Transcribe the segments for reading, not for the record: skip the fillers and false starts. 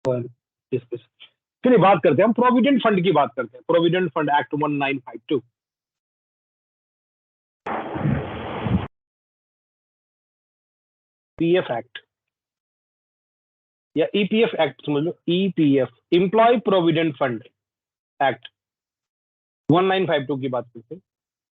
और इस पे चलिए बात करते हैं, हम प्रोविडेंट फंड की बात करते हैं। Provident fund act 1952, PF act या ईपीएफ एक्ट समझ लो, EPF employee provident fund act 1952 की बात करते हैं।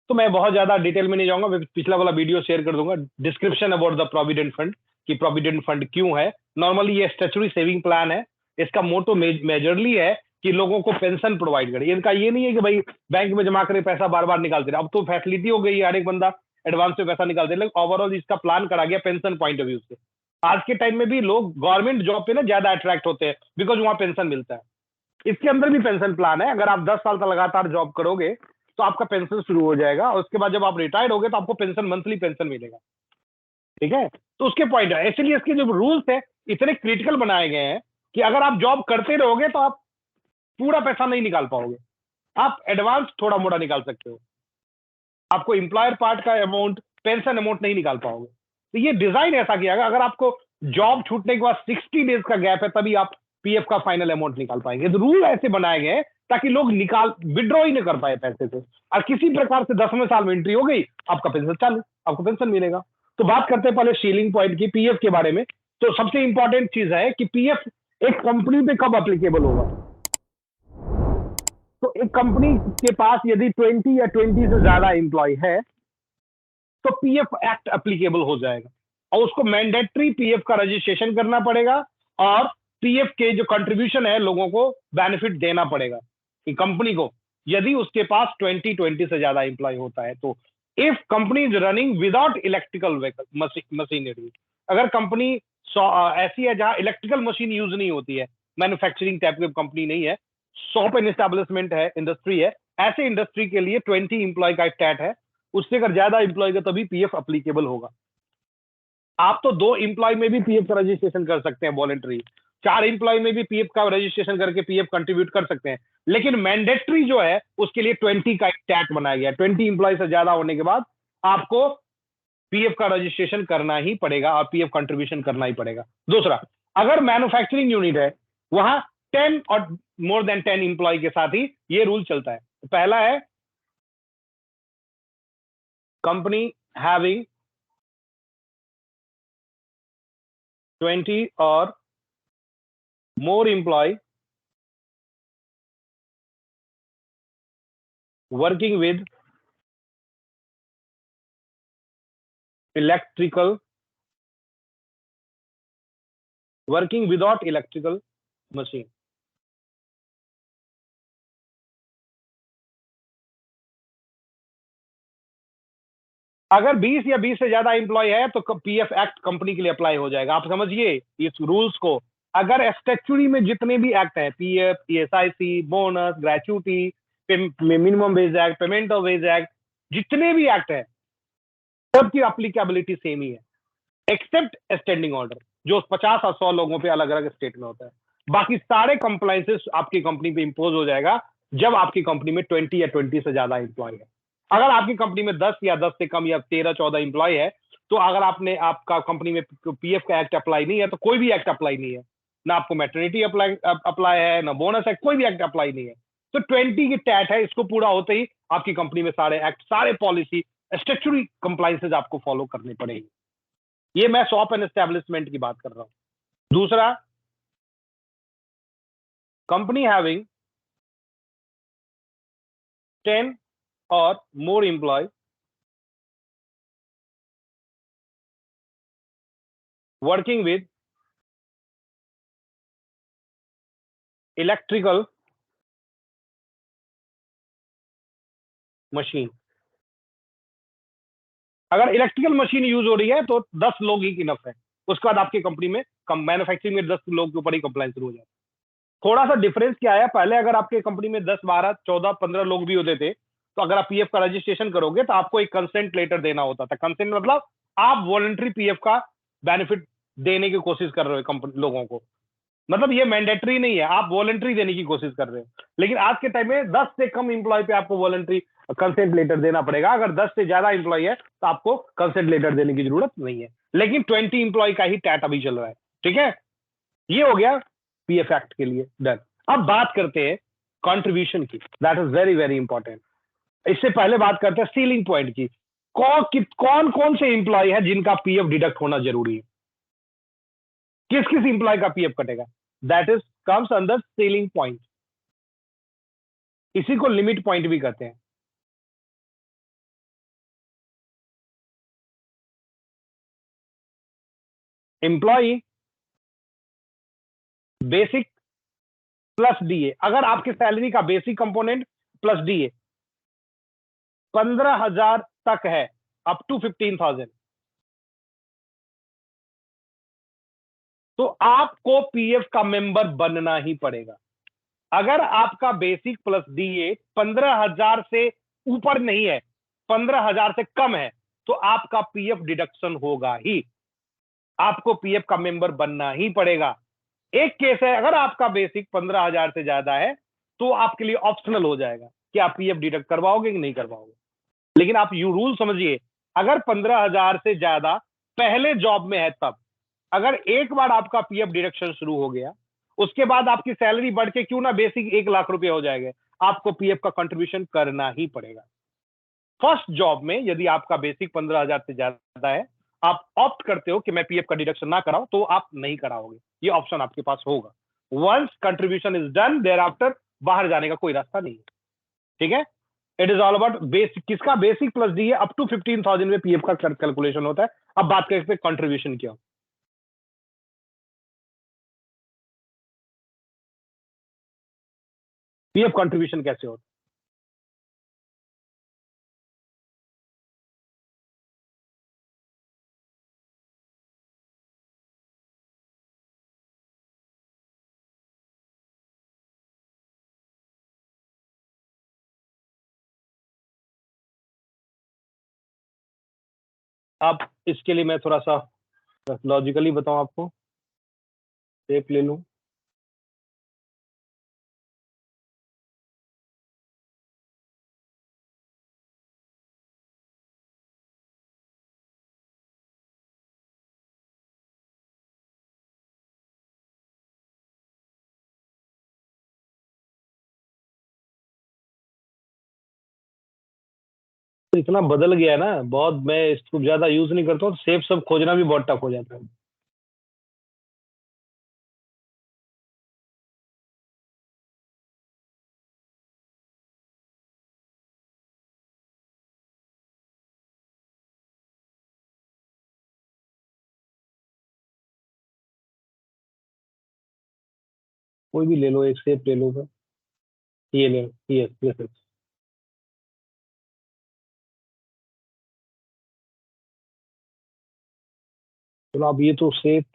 तो मैं बहुत ज्यादा डिटेल में नहीं जाऊंगा, मैं पिछला वाला वीडियो शेयर कर दूंगा, description about the provident fund कि प्रोविडेंट फंड क्यों है। नॉर्मली ये स्टैट्यूटरी सेविंग प्लान है। इसका मोटो मेजरली है कि लोगों को पेंशन प्रोवाइड करे। इनका ये नहीं है कि भाई बैंक में जमा करे पैसा बार बार निकालते रहे। अब तो फैसिलिटी हो गई है, हर एक बंदा एडवांस में पैसा निकालते हैं, लेकिन ओवरऑल इसका प्लान करा गया पेंशन पॉइंट ऑफ व्यू से। आज के टाइम में भी लोग गवर्नमेंट जॉब पे ना ज्यादा अट्रैक्ट होते हैं, बिकॉज वहां पेंशन मिलता है। इसके अंदर भी पेंशन प्लान है। अगर आप 10 साल तक लगातार जॉब करोगे तो आपका पेंशन शुरू हो जाएगा, और उसके बाद जब आप रिटायर्ड होगे तो आपको पेंशन, मंथली पेंशन मिलेगा। ठीक है, तो उसके पॉइंट है, इसलिए इसके जो रूल्स है इतने क्रिटिकल बनाए गए हैं कि अगर आप जॉब करते रहोगे तो आप पूरा पैसा नहीं निकाल पाओगे, आप एडवांस थोड़ा मोड़ा निकाल सकते हो। आपको एम्प्लॉयर पार्ट का अमाउंट, पेंशन अमाउंट नहीं निकाल पाओगे। तो ये डिजाइन ऐसा किया गया, अगर आपको जॉब छूटने के बाद 60 डेज का गैप है तभी आप पीएफ का फाइनल अमाउंट निकाल पाएंगे। तो रूल ऐसे बनाए गए ताकि लोग निकाल, विड्रॉ ही नहीं कर पाए पैसे से, और किसी प्रकार से 10वें साल में एंट्री हो गई, आपका पेंशन चालू, आपको पेंशन मिलेगा। तो बात करते हैं पहले सीलिंग पॉइंट की, पीएफ के बारे में। तो सबसे इंपॉर्टेंट चीज है कि पीएफ एक कंपनी पे कब अप्लीकेबल होगा। तो एक कंपनी के पास यदि 20 या 20 से ज्यादा एम्प्लॉय है तो पीएफ एक्ट एप्लीकेबल हो जाएगा, और उसको मैंडेटरी पीएफ का रजिस्ट्रेशन करना पड़ेगा, और पीएफ के जो कंट्रीब्यूशन है लोगों को बेनिफिट देना पड़ेगा कि कंपनी को, यदि उसके पास 20 से ज्यादा एम्प्लॉय होता है तो। If company is running without electrical machinery, अगर कंपनी ऐसी है जहां इलेक्ट्रिकल मशीन यूज नहीं होती है, मैन्युफैक्चरिंग टाइप की कंपनी नहीं है, शॉप एंड एस्टेब्लिशमेंट है, इंडस्ट्री है, ऐसे इंडस्ट्री के लिए 20 एम्प्लॉय का स्टैट है। उससे अगर ज्यादा एम्प्लॉय का तभी पीएफ अप्लीकेबल होगा। आप तो 2 एम्प्लॉय में भी पीएफ का रजिस्ट्रेशन कर सकते हैं वॉलेंटरी, 4 एम्प्लॉय में भी पीएफ का रजिस्ट्रेशन करके पीएफ कंट्रीब्यूट कर सकते हैं, लेकिन मैंडेटरी जो है उसके लिए 20 का स्टैट बनाया गया। 20 एम्प्लॉय से ज्यादा होने के बाद आपको पीएफ का रजिस्ट्रेशन करना ही पड़ेगा और पीएफ कंट्रीब्यूशन करना ही पड़ेगा। दूसरा, अगर मैन्युफैक्चरिंग यूनिट है, वहां 10 और मोर देन 10 एम्प्लॉय के साथ ही ये रूल चलता है। पहला है company having 20 or more employee working with electrical, working without electrical machine। अगर 20 या 20 से ज्यादा एम्प्लॉय है तो पीएफ एक्ट कंपनी के लिए अप्लाई हो जाएगा। आप समझिए इस रूल्स को। अगर स्टैट्यूटरी में जितने भी एक्ट हैं, PF, ESIC, bonus, gratuity, minimum wage act, payment of wage act, जितने भी एक्ट है सबकी अप्लीकेबिलिटी सेम ही है, एक्सेप्ट स्टैंडिंग ऑर्डर जो 50 और 100 लोगों पे अलग अलग स्टेट में होता है। बाकी सारे कंप्लाइंसेस आपकी कंपनी पे इंपोज हो जाएगा जब आपकी कंपनी में 20 या 20 से ज्यादा एम्प्लॉय है। अगर आपकी कंपनी में 10 या 10 से कम या 13-14 एम्प्लॉय है, तो अगर आपने, आपका कंपनी में पीएफ का एक्ट अप्लाई नहीं है तो कोई भी एक्ट अप्लाई नहीं है, ना आपको मैटरनिटी अप्लाई है, ना बोनस है, कोई भी एक्ट अप्लाई नहीं है। तो 20 की टैट है, इसको पूरा होते ही आपकी कंपनी में सारे एक्ट, सारे पॉलिसी, स्टेचुरी कंप्लाइंसेज आपको फॉलो करनी पड़ेगी। ये मैं शॉप एंड एस्टेब्लिशमेंट की बात कर रहा हूं। दूसरा, कंपनी हैविंग 10 और more employee working with electrical machine. अगर इलेक्ट्रिकल मशीन यूज हो रही है तो 10 लोग ही इनफ है, उसके बाद आपकी कंपनी में मैन्युफैक्चरिंग में 10 लोग के ऊपर ही कंप्लाइंस शुरू हो जाए। थोड़ा सा डिफरेंस क्या है, पहले अगर आपके कंपनी में 10, 12, 14, 15 लोग भी होते थे तो अगर आप पीएफ का रजिस्ट्रेशन करोगे तो आपको एक कंसेंट लेटर देना होता था। कंसेंट मतलब आप वॉलंटरी पीएफ का बेनिफिट देने की कोशिश कर रहे हो कंपनी लोगों को, मतलब ये मैंडेटरी नहीं है, आप वॉलंटरी देने की कोशिश कर रहे हो। लेकिन आज के टाइम में 10 से कम एम्प्लॉय पे आपको वॉलंटरी कंसेंट लेटर देना पड़ेगा। अगर 10 से ज्यादा एम्प्लॉय है तो आपको कंसेंट लेटर देने की जरूरत नहीं है, लेकिन 20 एम्प्लॉय का ही टैट अभी चल रहा है। ठीक है, ये हो गया पीएफ एक्ट के लिए डन। अब बात करते हैं कंट्रीब्यूशन की, that is very very important. इससे पहले बात करते हैं सीलिंग पॉइंट की। कौन कौन से इंप्लॉय है जिनका पीएफ डिडक्ट होना जरूरी है, किस किस इंप्लॉय का पीएफ कटेगा, that is comes under ceiling point. इसी को लिमिट पॉइंट भी कहते हैं। एम्प्लॉय बेसिक प्लस डीए, अगर आपकी सैलरी का बेसिक कंपोनेंट प्लस डीए 15,000 तक है, अप टू 15,000, तो आपको पीएफ का मेंबर बनना ही पड़ेगा। अगर आपका बेसिक प्लस डीए 15,000 से ऊपर नहीं है, 15,000 से कम है, तो आपका पीएफ डिडक्शन होगा ही, आपको पीएफ का मेंबर बनना ही पड़ेगा। एक केस है, अगर आपका बेसिक 15,000 से ज्यादा है तो आपके लिए ऑप्शनल हो जाएगा कि आप पीएफ डिडक्ट करवाओगे कि नहीं करवाओगे। लेकिन आप यू रूल समझिए, अगर 15,000 से ज्यादा पहले जॉब में है तब, अगर एक बार आपका पीएफ डिडक्शन शुरू हो गया, उसके बाद आपकी सैलरी बढ़ के क्यों ना बेसिक 1 लाख रुपए हो जाएगा, आपको पीएफ का कंट्रीब्यूशन करना ही पड़ेगा। फर्स्ट जॉब में यदि आपका बेसिक 15,000 से ज्यादा है, आप ऑप्ट करते हो कि मैं पीएफ का डिडक्शन ना कराऊं, तो आप नहीं कराओगे, ये ऑप्शन आपके पास होगा। Once contribution is done, there after बाहर जाने का कोई रास्ता नहीं है। ठीक है, it is all about basic, किसका बेसिक प्लस डी है, अप टू 15,000 में पीएफ का कैलकुलेशन होता है। अब बात करते हैं कंट्रीब्यूशन क्या। पीएफ कंट्रीब्यूशन कैसे होता है। अब इसके लिए मैं थोड़ा सा लॉजिकली बताऊं आपको, टेप ले लूं। तो इतना बदल गया है ना बहुत, मैं इसको ज्यादा यूज नहीं करता हूँ, सेफ सब खोजना भी बहुत टफ हो जाता है। कोई भी ले लो, एक सेफ ले लो सर। ये ले, ये सर। चलो अब ये तो सेफ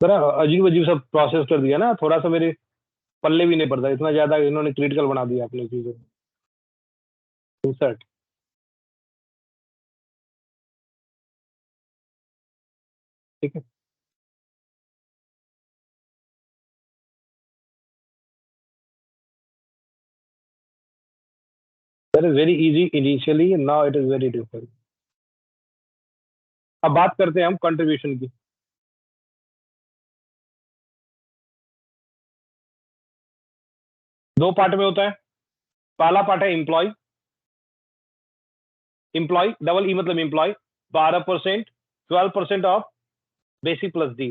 जरा अजीब अजीब सब प्रोसेस कर दिया ना, थोड़ा सा मेरे पल्ले भी नहीं पड़ता, इतना ज्यादा इन्होंने क्रिटिकल बना दिया अपनी चीजों को। इंसर्ट, ठीक है। That is very easy initially, now it is very difficult. अब बात करते हैं हम कंट्रीब्यूशन की। दो पार्ट में होता है। पहला पार्ट है एम्प्लॉय, एम्प्लॉय डबल ई मतलब employee, 12%, 12% of basic plus D,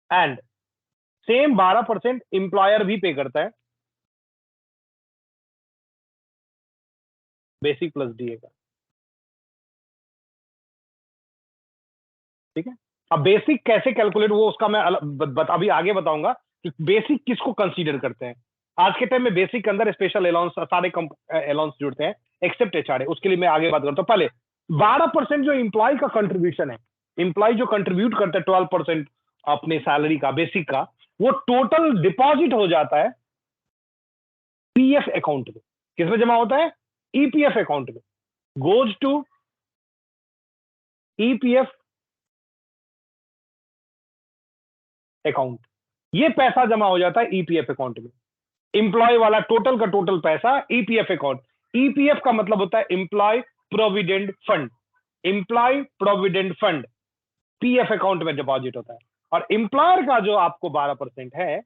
and same 12% employer भी पे करता है बेसिक प्लस डीए का। ठीक है, अब बेसिक कैसे कैलकुलेट, वो उसका मैं अभी आगे बताऊंगा कि बेसिक किसको कंसीडर करते हैं। आज के टाइम में बेसिक के अंदर स्पेशल अलाउंस, सारे अलाउंस जुड़ते हैं एक्सेप्ट एचआरए, उसके लिए मैं आगे बात करता हूँ। पहले 12% जो एम्प्लॉय का कंट्रीब्यूशन है, एम्प्लॉय जो कंट्रीब्यूट करता है 12% अपने सैलरी का, बेसिक का, वो टोटल डिपॉजिट हो जाता है पीएफ अकाउंट में। किसमें जमा होता है, ईपीएफ अकाउंट में, गोज टू ईपीएफ अकाउंट, ये पैसा जमा हो जाता है ईपीएफ अकाउंट में। एम्प्लॉय वाला टोटल का टोटल पैसा ईपीएफ अकाउंट। ईपीएफ का मतलब होता है employee provident fund. Employee provident fund PF account में डिपॉजिट होता है। और एम्प्लॉयर का जो आपको 12% है,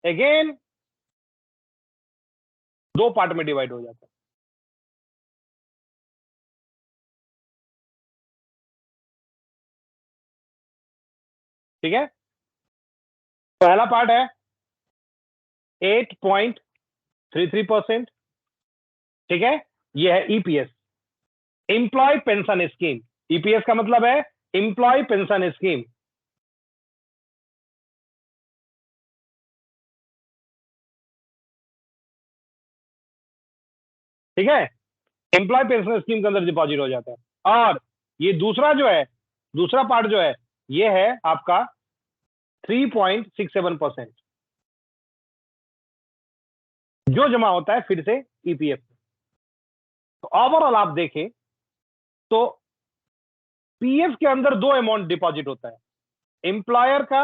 अगेन दो पार्ट में डिवाइड हो जाता है। ठीक है, पहला पार्ट है 8.33%। ठीक है, ये है EPS, employee pension scheme. EPS का मतलब है एम्प्लॉय पेंशन स्कीम। ठीक है, एम्प्लॉय पेंशन स्कीम के अंदर डिपॉजिट हो जाता है। और ये दूसरा जो है, दूसरा पार्ट जो है, ये है आपका 3.67% जो जमा होता है फिर से ईपीएफ। तो ओवरऑल आप देखें तो पीएफ के अंदर दो अमाउंट डिपॉजिट होता है, एम्प्लॉयर का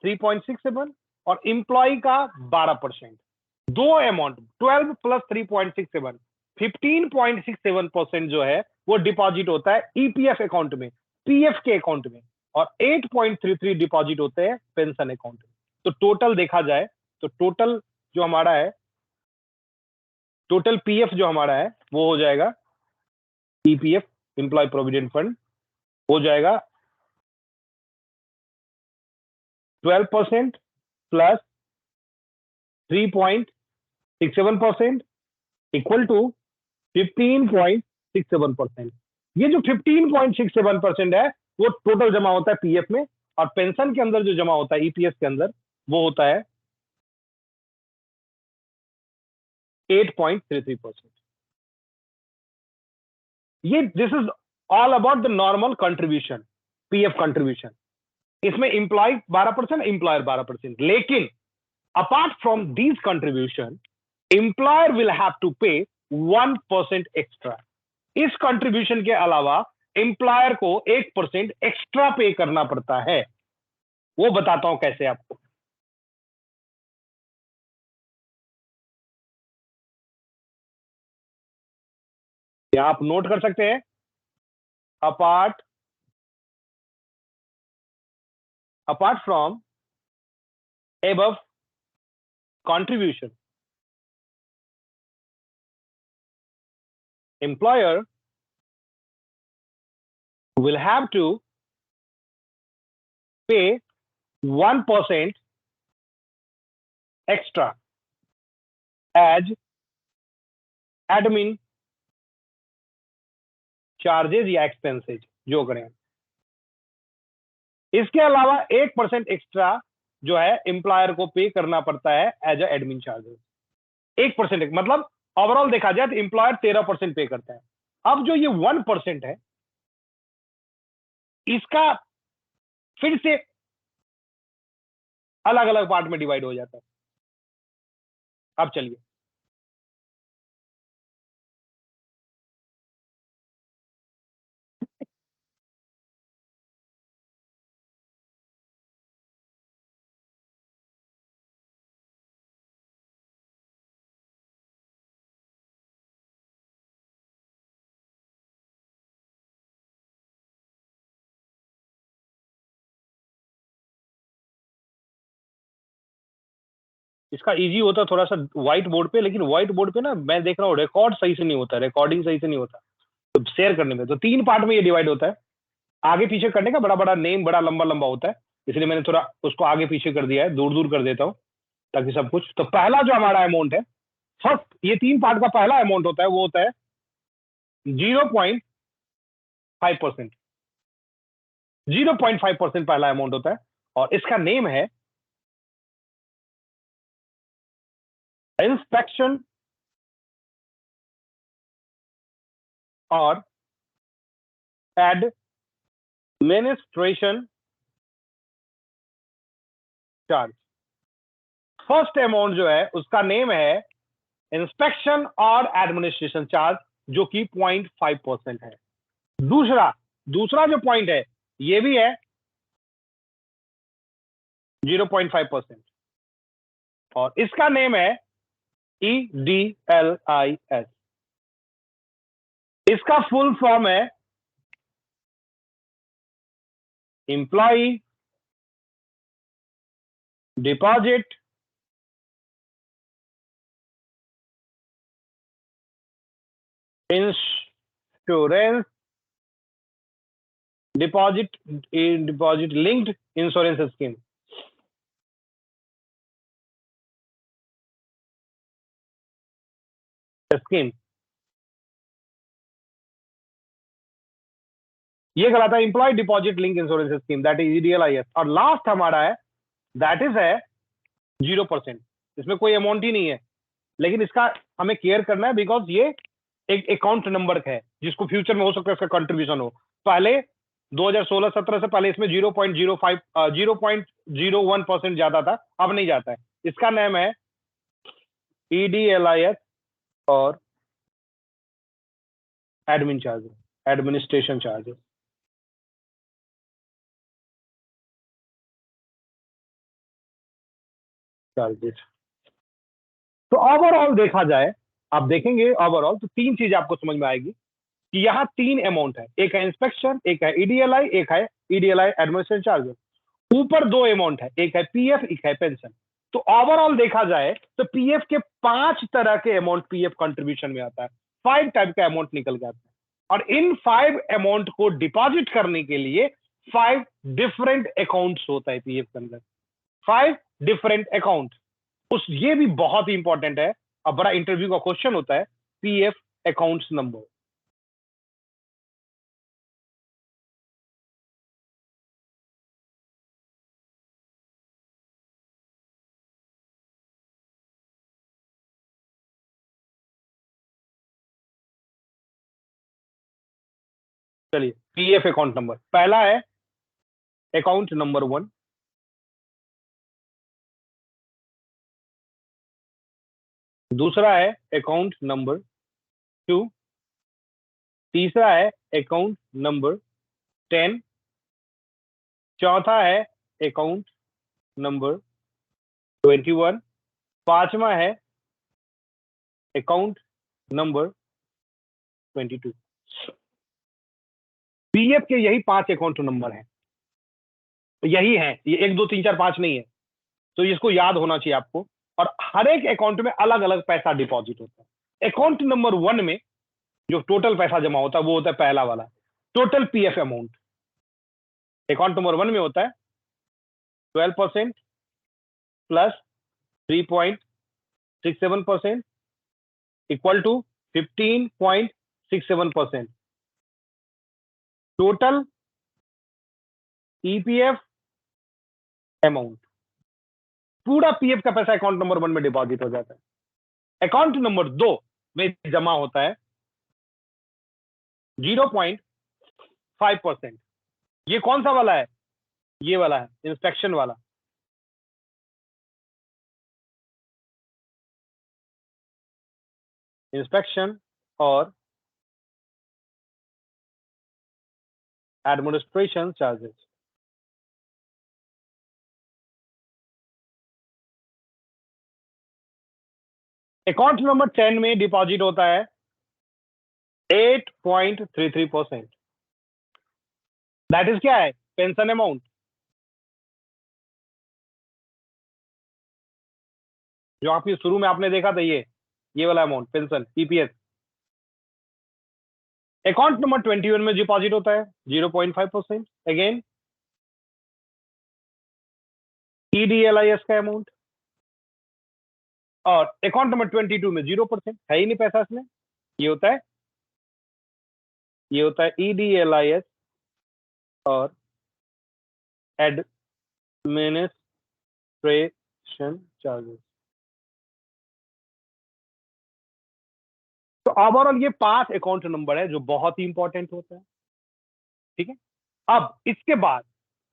3.67 और एम्प्लॉय का 12%। दो अमाउंट 12 प्लस 3.67, 15.67% जो है वो डिपॉजिट होता है ईपीएफ अकाउंट में, पीएफ के अकाउंट में, और 8.33 डिपॉजिट होते हैं पेंशन अकाउंट में। तो टोटल देखा जाए तो टोटल जो हमारा है, टोटल पीएफ जो हमारा है वो हो जाएगा ईपीएफ एम्प्लॉय प्रोविडेंट फंड हो जाएगा 12% प्लस 3.67% इक्वल टू 15.67%। ये जो 15.67% है वो टोटल जमा होता है पीएफ में, और पेंशन के अंदर जो जमा होता है ईपीएफ के अंदर वो होता है 8.33%। ये this is all about the normal contribution, PF contribution. इसमें इंप्लॉय 12%, एम्प्लॉयर 12%। लेकिन apart from these contribution, employer will have to pay 1% extra. इस कंट्रीब्यूशन के अलावा एम्प्लॉयर को 1% एक्स्ट्रा पे करना पड़ता है। वो बताता हूं कैसे आपको। या आप नोट कर सकते हैं, apart from above contribution, employer will have to pay 1% extra as admin charges या एक्सपेंसेज जो करें। इसके अलावा 1% एक्स्ट्रा जो है एम्प्लॉयर को पे करना पड़ता है एज ए एडमिन चार्जेस। 1% मतलब ओवरऑल देखा जाए तो एम्प्लॉयर 13% पे करता है। अब जो ये 1% है इसका फिर से अलग अलग पार्ट में डिवाइड हो जाता है। अब चलिए, इसका इजी होता थोड़ा सा व्हाइट बोर्ड पे, लेकिन व्हाइट बोर्ड पे ना मैं देख रहा हूँ रिकॉर्ड सही से नहीं होता, रिकॉर्डिंग सही से नहीं होता तो शेयर करने में। तो 3 पार्ट में ये डिवाइड होता है। आगे पीछे करने का बड़ा बड़ा नेम बड़ा लंबा लंबा होता है, इसलिए मैंने थोड़ा उसको आगे पीछे कर दिया है, दूर दूर कर देता हूँ ताकि सब कुछ। तो पहला जो हमारा अमाउंट है, फर्स्ट ये 3 पार्ट का पहला अमाउंट होता है वो होता है 0.5%। 0.5% पहला अमाउंट होता है और इसका नेम है इंस्पेक्शन और एडमिनिस्ट्रेशन चार्ज। फर्स्ट अमाउंट जो है उसका नेम है इंस्पेक्शन और एडमिनिस्ट्रेशन चार्ज जो कि 0.5% है। दूसरा जो पॉइंट है ये भी है 0.5%। और इसका नेम है EDLIS। इसका फुल फॉर्म है employee deposit insurance deposit linked insurance scheme. ये कहलाता है employee deposit link insurance scheme, that is EDLIS। और लास्ट हमारा है दैट इज है 0%। इसमें कोई अमाउंट ही नहीं है, लेकिन इसका हमें केयर करना है बिकॉज ये एक अकाउंट नंबर है जिसको फ्यूचर में हो सकता है इसका कंट्रीब्यूशन हो। पहले 2016-17 से पहले इसमें 0.01% जाता था, अब नहीं जाता है। इसका नाम है EDLIS और एडमिन चार्जेस, एडमिनिस्ट्रेशन चार्जेस। तो ओवरऑल देखा जाए, आप देखेंगे ओवरऑल तो तीन चीज आपको समझ में आएगी कि यहाँ तीन अमाउंट है, एक है इंस्पेक्शन, एक है EDLI, एक है EDLI एडमिनिस्ट्रेशन चार्जेस। ऊपर दो अमाउंट है, एक है PF, एक है पेंशन। तो ओवरऑल देखा जाए तो PF के 5 तरह के अमाउंट PF कंट्रीब्यूशन में आता है, 5 टाइप का अमाउंट निकल के आता है। और इन 5 अमाउंट को डिपॉजिट करने के लिए 5 डिफरेंट अकाउंट्स होता है PF के अंदर, 5 डिफरेंट अकाउंट। उस ये भी बहुत ही इंपॉर्टेंट है, अब बड़ा इंटरव्यू का क्वेश्चन होता है PF अकाउंट्स नंबर। चलिए, PF अकाउंट नंबर पहला है अकाउंट नंबर 1, दूसरा है अकाउंट नंबर 2, तीसरा है अकाउंट नंबर 10, चौथा है अकाउंट नंबर 21, पांचवा है अकाउंट नंबर 22। PF के यही 5 अकाउंट नंबर हैं, यही है, ये 1 2 3 4 5 नहीं है। तो इसको याद होना चाहिए आपको। और हर एक अकाउंट में अलग अलग पैसा डिपॉजिट होता है। अकाउंट नंबर 1 में जो टोटल पैसा जमा होता है वो होता है पहला वाला, total PF amount. Account number 1 में होता है 12% plus 3.67% equal to 15.67% total EPF amount. पूरा PF का पैसा अकाउंट नंबर 1 में डिपॉजिट हो जाता है। अकाउंट नंबर 2 में जमा होता है 0.5%। ये कौन सा वाला है? ये वाला है, इंस्पेक्शन वाला। इंस्पेक्शन और एडमिनिस्ट्रेशन चार्जेस। अकाउंट नंबर 10 में डिपॉजिट होता है 8.33%। दैट इज क्या है? Pension amount. जो आपकी शुरू में आपने देखा था, ये वाला amount pension EPS। Account number 21 में डिपॉजिट होता है 0.5%, अगेन EDLIS का अमाउंट। और अकाउंट नंबर 22 में 0% है ही नहीं पैसा इसमें। ये होता है EDLIS और एडमिनिस्ट्रेशन चार्जेस। तो ओवरऑल ये 5 अकाउंट नंबर है जो बहुत ही इंपॉर्टेंट होता है। ठीक है, अब इसके बाद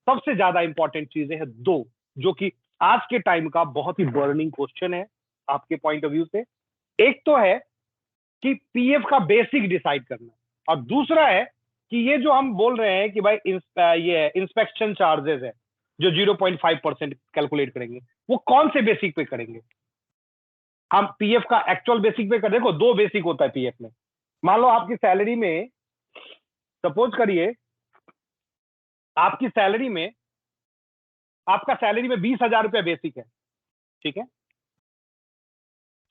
सबसे ज्यादा इंपॉर्टेंट चीजें हैं 2, जो कि आज के टाइम का बहुत ही बर्निंग क्वेश्चन है आपके पॉइंट ऑफ व्यू से। एक तो है कि PF का बेसिक डिसाइड करना, और दूसरा है कि ये जो हम बोल रहे हैं कि भाई ये इंस्पेक्शन चार्जेस है, जो 0.5% कैलकुलेट करेंगे। वो कौन से बेसिक पे करेंगे? हम पीएफ का एक्चुअल बेसिक पे कर, देखो 2 बेसिक होता है पीएफ में। मान लो आपकी सैलरी में, सपोज करिए आपकी सैलरी में, आपका सैलरी में 20,000 रुपया बेसिक है, ठीक है?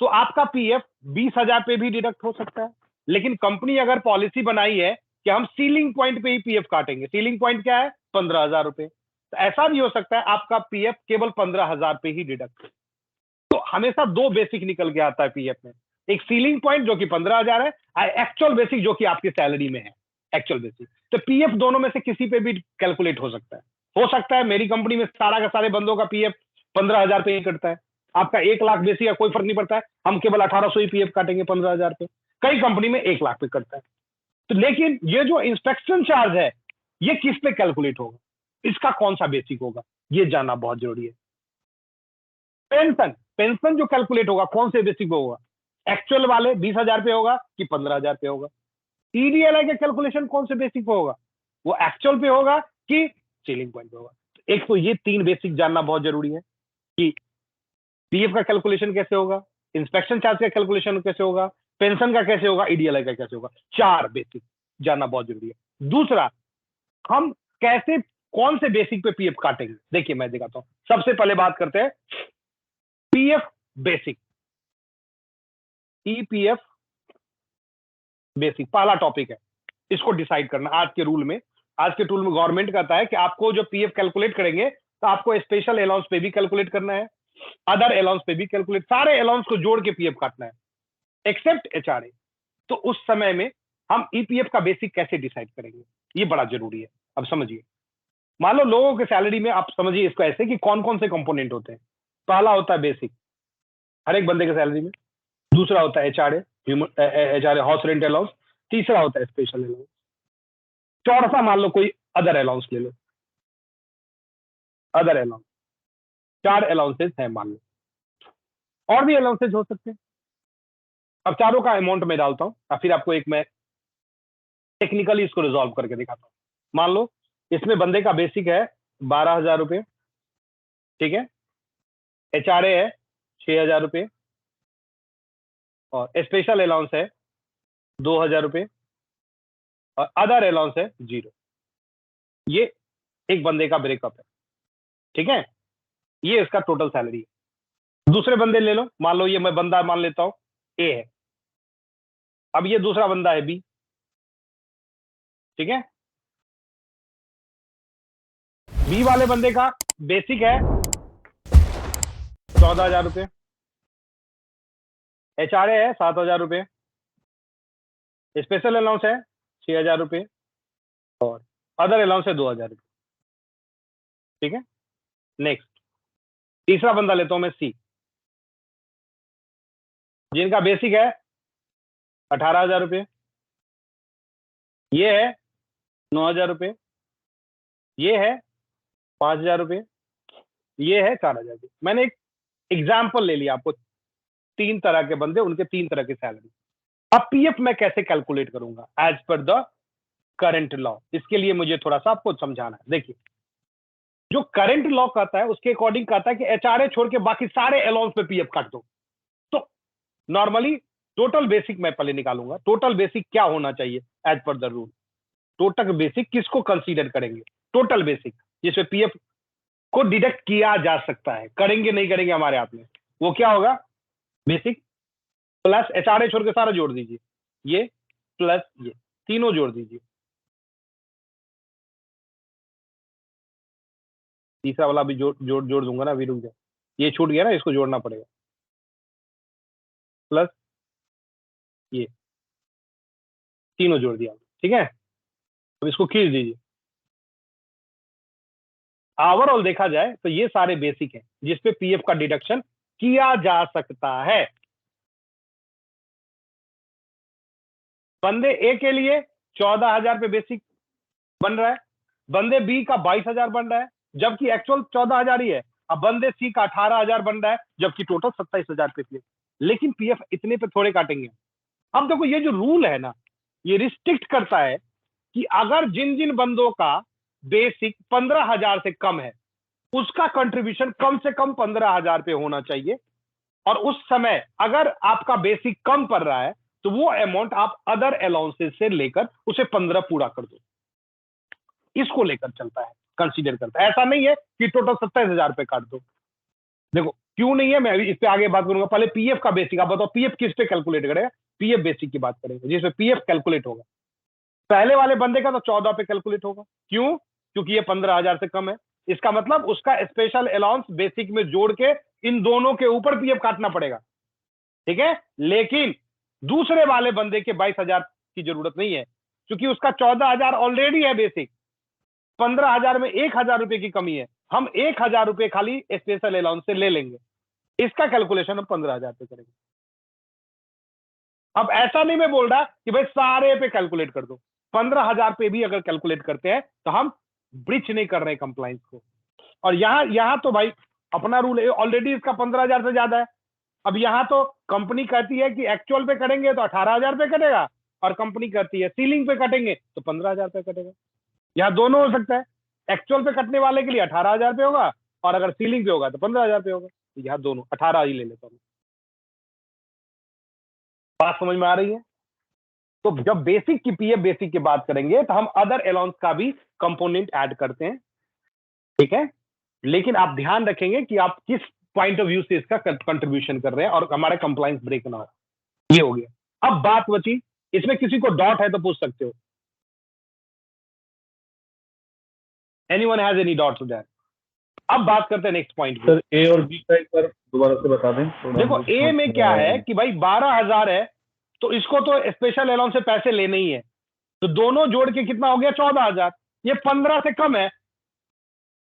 तो आपका पीएफ 20,000 पे भी डिडक्ट हो सकता है, लेकिन कंपनी अगर पॉलिसी बनाई है कि हम सीलिंग पॉइंट पे ही पीएफ काटेंगे, सीलिंग पॉइंट क्या है? 15,000 रुपए, तो ऐसा भी हो सकता है आपका पीएफ केवल 15,000 पे ही डिडक्ट। तो हमेशा 2 बेसिक निकल के आता है पीएफ में, एक सीलिंग पॉइंट जो कि 15,000 है, और एक्चुअल बेसिक जो कि आपकी सैलरी में है, एक्चुअल बेसिक। तो पीएफ दोनों में से किसी पे भी कैलकुलेट हो सकता है। हो सकता है मेरी कंपनी में सारा का सारे बंदों का पीएफ 15,000 पे ही कटता है, आपका 1 लाख बेसिक है, कोई फर्क नहीं पड़ता है, हम केवल 1800 ही पीएफ काटेंगे 15,000 पे। कई कंपनी में 1 लाख पे कटता है। तो लेकिन ये जो इंस्पेक्शन चार्ज है, ये किस पे कैलकुलेट होगा, इसका कौन सा बेसिक होगा, ये जानना बहुत जरूरी है। पेंशन, पेंशन जो कैलकुलेट होगा कौन से बेसिक पे होगा? एक्चुअल वाले 20,000 पे होगा कि 15,000 पे होगा? ईडीएलआई का कैलकुलेशन कौन से बेसिक पे होगा? वो एक्चुअल पे होगा कि सीलिंग पॉइंट पे होगा? एक तो ये 3 बेसिक जानना बहुत जरूरी है कि पीएफ का कैलकुलेशन कैसे होगा, इंस्पेक्शन चार्ज का कैलकुलेशन कैसे होगा, पेंशन का कैसे होगा, ईडीएलआई का कैसे होगा। 4 बेसिक जानना बहुत जरूरी है। दूसरा, हम कैसे, कौन से बेसिक पे पीएफ काटेंगे? देखिए मैं दिखाता हूं। सबसे पहले बात करते हैं पीएफ बेसिक, ईपीएफ बेसिक पहला टॉपिक है, इसको डिसाइड करना आज के रूल में। आज के रूल में गवर्नमेंट कहता है कि आपको जो पीएफ कैलकुलेट करेंगे तो आपको स्पेशल अलाउंस पे भी कैलकुलेट करना है, अदर अलाउंस पे भी कैलकुलेट, सारे अलाउंस को जोड़ के पीएफ काटना है, एक्सेप्ट एचआरए। तो उस समय में हम ईपीएफ का बेसिक कैसे डिसाइड करेंगे, ये बड़ा जरूरी है। अब समझिए, मान लो लोगों के सैलरी में, आप समझिए इसको ऐसे कि कौन कौन से कंपोनेंट होते हैं। पहला होता है बेसिक, हर एक बंदे के सैलरी में। दूसरा होता है HRA, HRA house rent allowance. तीसरा होता है स्पेशल अलाउंस। चौथा मान लो कोई अदर अलाउंस ले लो, अदर अलाउंस। 4 अलाउंसेस है मान लो, और भी अलाउंसेस हो सकते हैं। अब चारों का अमाउंट में डालता हूं और फिर आपको एक मैं टेक्निकली इसको रिजॉल्व करके दिखाता हूं। मान लो इसमें बंदे का बेसिक है 12,000 रुपये, ठीक है? एचआरए है 6,000 रुपये, और स्पेशल अलाउंस है 2,000 रुपये, और अदर अलाउंस है 0। ये एक बंदे का ब्रेकअप है, ठीक है? ये इसका टोटल सैलरी है। दूसरे बंदे ले लो, मान लो ये मैं बंदा मान लेता हूं ए है, अब ये दूसरा बंदा है बी, ठीक है? बी वाले बंदे का बेसिक है 14,000 रुपये, एचआरए है 7,000 रुपये, स्पेशल अलाउंस है 6,000 रुपये, और अदर अलाउंस है 2,000 रुपये, ठीक है? नेक्स्ट, तीसरा बंदा लेता हूं मैं सी, जिनका बेसिक है 18,000 रुपये, ये है 9,000 रुपये, ये है 5,000 रुपये, ये है 4,000 रुपये। मैंने एक एग्जाम्पल ले लिया आपको, 3 तरह के बंदे, उनके 3 तरह की सैलरी। अब पीएफ मैं कैसे कैलकुलेट करूंगा as per the current law, इसके लिए मुझे थोड़ा सा आपको समझाना है। देखिए, जो करंट लॉ कहता है उसके अकॉर्डिंग कहता है कि एचआरए छोड़ के बाकी सारे अलाउंस पे पीएफ काट दो। तो नॉर्मली टोटल बेसिक मैं पहले निकालूंगा, टोटल बेसिक क्या होना चाहिए as per the rule. Total basic किसको कंसीडर करेंगे? टोटल बेसिक जिसमें पीएफ को डिडक्ट किया जा सकता है, करेंगे नहीं करेंगे हमारे हाथ में। वो क्या होगा? बेसिक प्लस एचआरए छोड़ के सारा जोड़ दीजिए, ये प्लस ये, तीनों जोड़ दीजिए। तीसरा वाला भी जोड़ दूंगा ना, अभी रुक जाए, ये छूट गया ना, इसको जोड़ना पड़ेगा, प्लस ये, तीनों जोड़ दिया, ठीक है? अब इसको खींच दीजिए। ओवरऑल देखा जाए तो ये सारे बेसिक हैं जिसपे पीएफ का डिडक्शन किया जा सकता है। बंदे ए के लिए 14,000 पे बेसिक बन रहा है, बंदे बी का 22,000 बन रहा है, जबकि एक्चुअल 14,000 ही है। अब बंदे सी का 18,000 बन रहा है, जबकि टोटल 27,000 पे पीएफ, लेकिन पीएफ इतने पे थोड़े काटेंगे। अब देखो, ये जो रूल है ना, ये रिस्ट्रिक्ट करता है कि अगर जिन जिन बंदों का बेसिक 15,000 से कम है, उसका कंट्रीब्यूशन कम से कम 15,000 पे होना चाहिए। और उस समय अगर आपका बेसिक कम पड़ रहा है तो वो अमाउंट आप अदर अलाउंसेस से लेकर उसे 15 पूरा कर दो। इसको लेकर चलता है, कंसीडर करता है। ऐसा नहीं है कि टोटल 27,000 पे काट दो। देखो क्यों नहीं है, मैं अभी इस पे आगे बात करूंगा। पहले पीएफ का बेसिक आप बताओ, पीएफ किस पे कैलकुलेट करेगा? पीएफ बेसिक की बात करेंगे जिसमें पीएफ कैलकुलेट होगा। पहले वाले बंदे का तो 14 पे कैलकुलेट होगा। क्यों? क्योंकि ये 15,000 से कम है। इसका मतलब उसका स्पेशल अलाउंस बेसिक में जोड़ के इन दोनों के ऊपर पीएफ काटना पड़ेगा, ठीक है। लेकिन दूसरे वाले बंदे के 22,000 की जरूरत नहीं है, क्योंकि उसका 14,000 ऑलरेडी है बेसिक। 15,000 में 1,000 रुपए की कमी है, हम 1,000 रुपए खाली स्पेशल अलाउंस से ले लेंगे। इसका कैलकुलेशन हम 15,000 पे करेंगे। अब ऐसा नहीं मैं बोल रहा कि भाई सारे पे कैलकुलेट कर दो। 15,000 पे भी अगर कैलकुलेट करते हैं तो हम ब्रीच नहीं कर रहे कंप्लाइंस को। और यहां तो भाई अपना रूल ऑलरेडी इसका 15,000 से ज्यादा है। अब यहां तो कंपनी कहती है कि एक्चुअल पे करेंगे तो 18,000 पे कटेगा, और कंपनी कहती है सीलिंग पे कटेंगे तो 15,000 पे कटेगा। यहां दोनों हो सकता है, एक्चुअल पे कटने वाले के लिए 18,000 पे होगा, और अगर सीलिंग पे होगा तो 15,000 पे होगा। तो यहां दोनों 18 ही ले लेता हूं। बात समझ में आ रही है? तो जब बेसिक की पीएफ बेसिक की बात करेंगे तो हम अदर अलाउंस का भी कंपोनेंट ऐड करते हैं, ठीक है। लेकिन आप ध्यान रखेंगे कि आप किस पॉइंट ऑफ व्यू से इसका कंट्रीब्यूशन कर रहे हैं और हमारा कंप्लायंस ब्रेक ना हो। ये हो गया। अब बात बची, इसमें किसी को डॉट है तो पूछ सकते हो। Anyone has any doubts there? अब बात करते हैं नेक्स्ट पॉइंट पे। सर ए और बी का एक बार दोबारा से बता दें। देखो ए में क्या है कि भाई 12,000 है, तो इसको तो स्पेशल अलाउंस से पैसे लेने ही है, तो दोनों जोड़ के कितना हो गया? 14,000। ये 15 से कम है,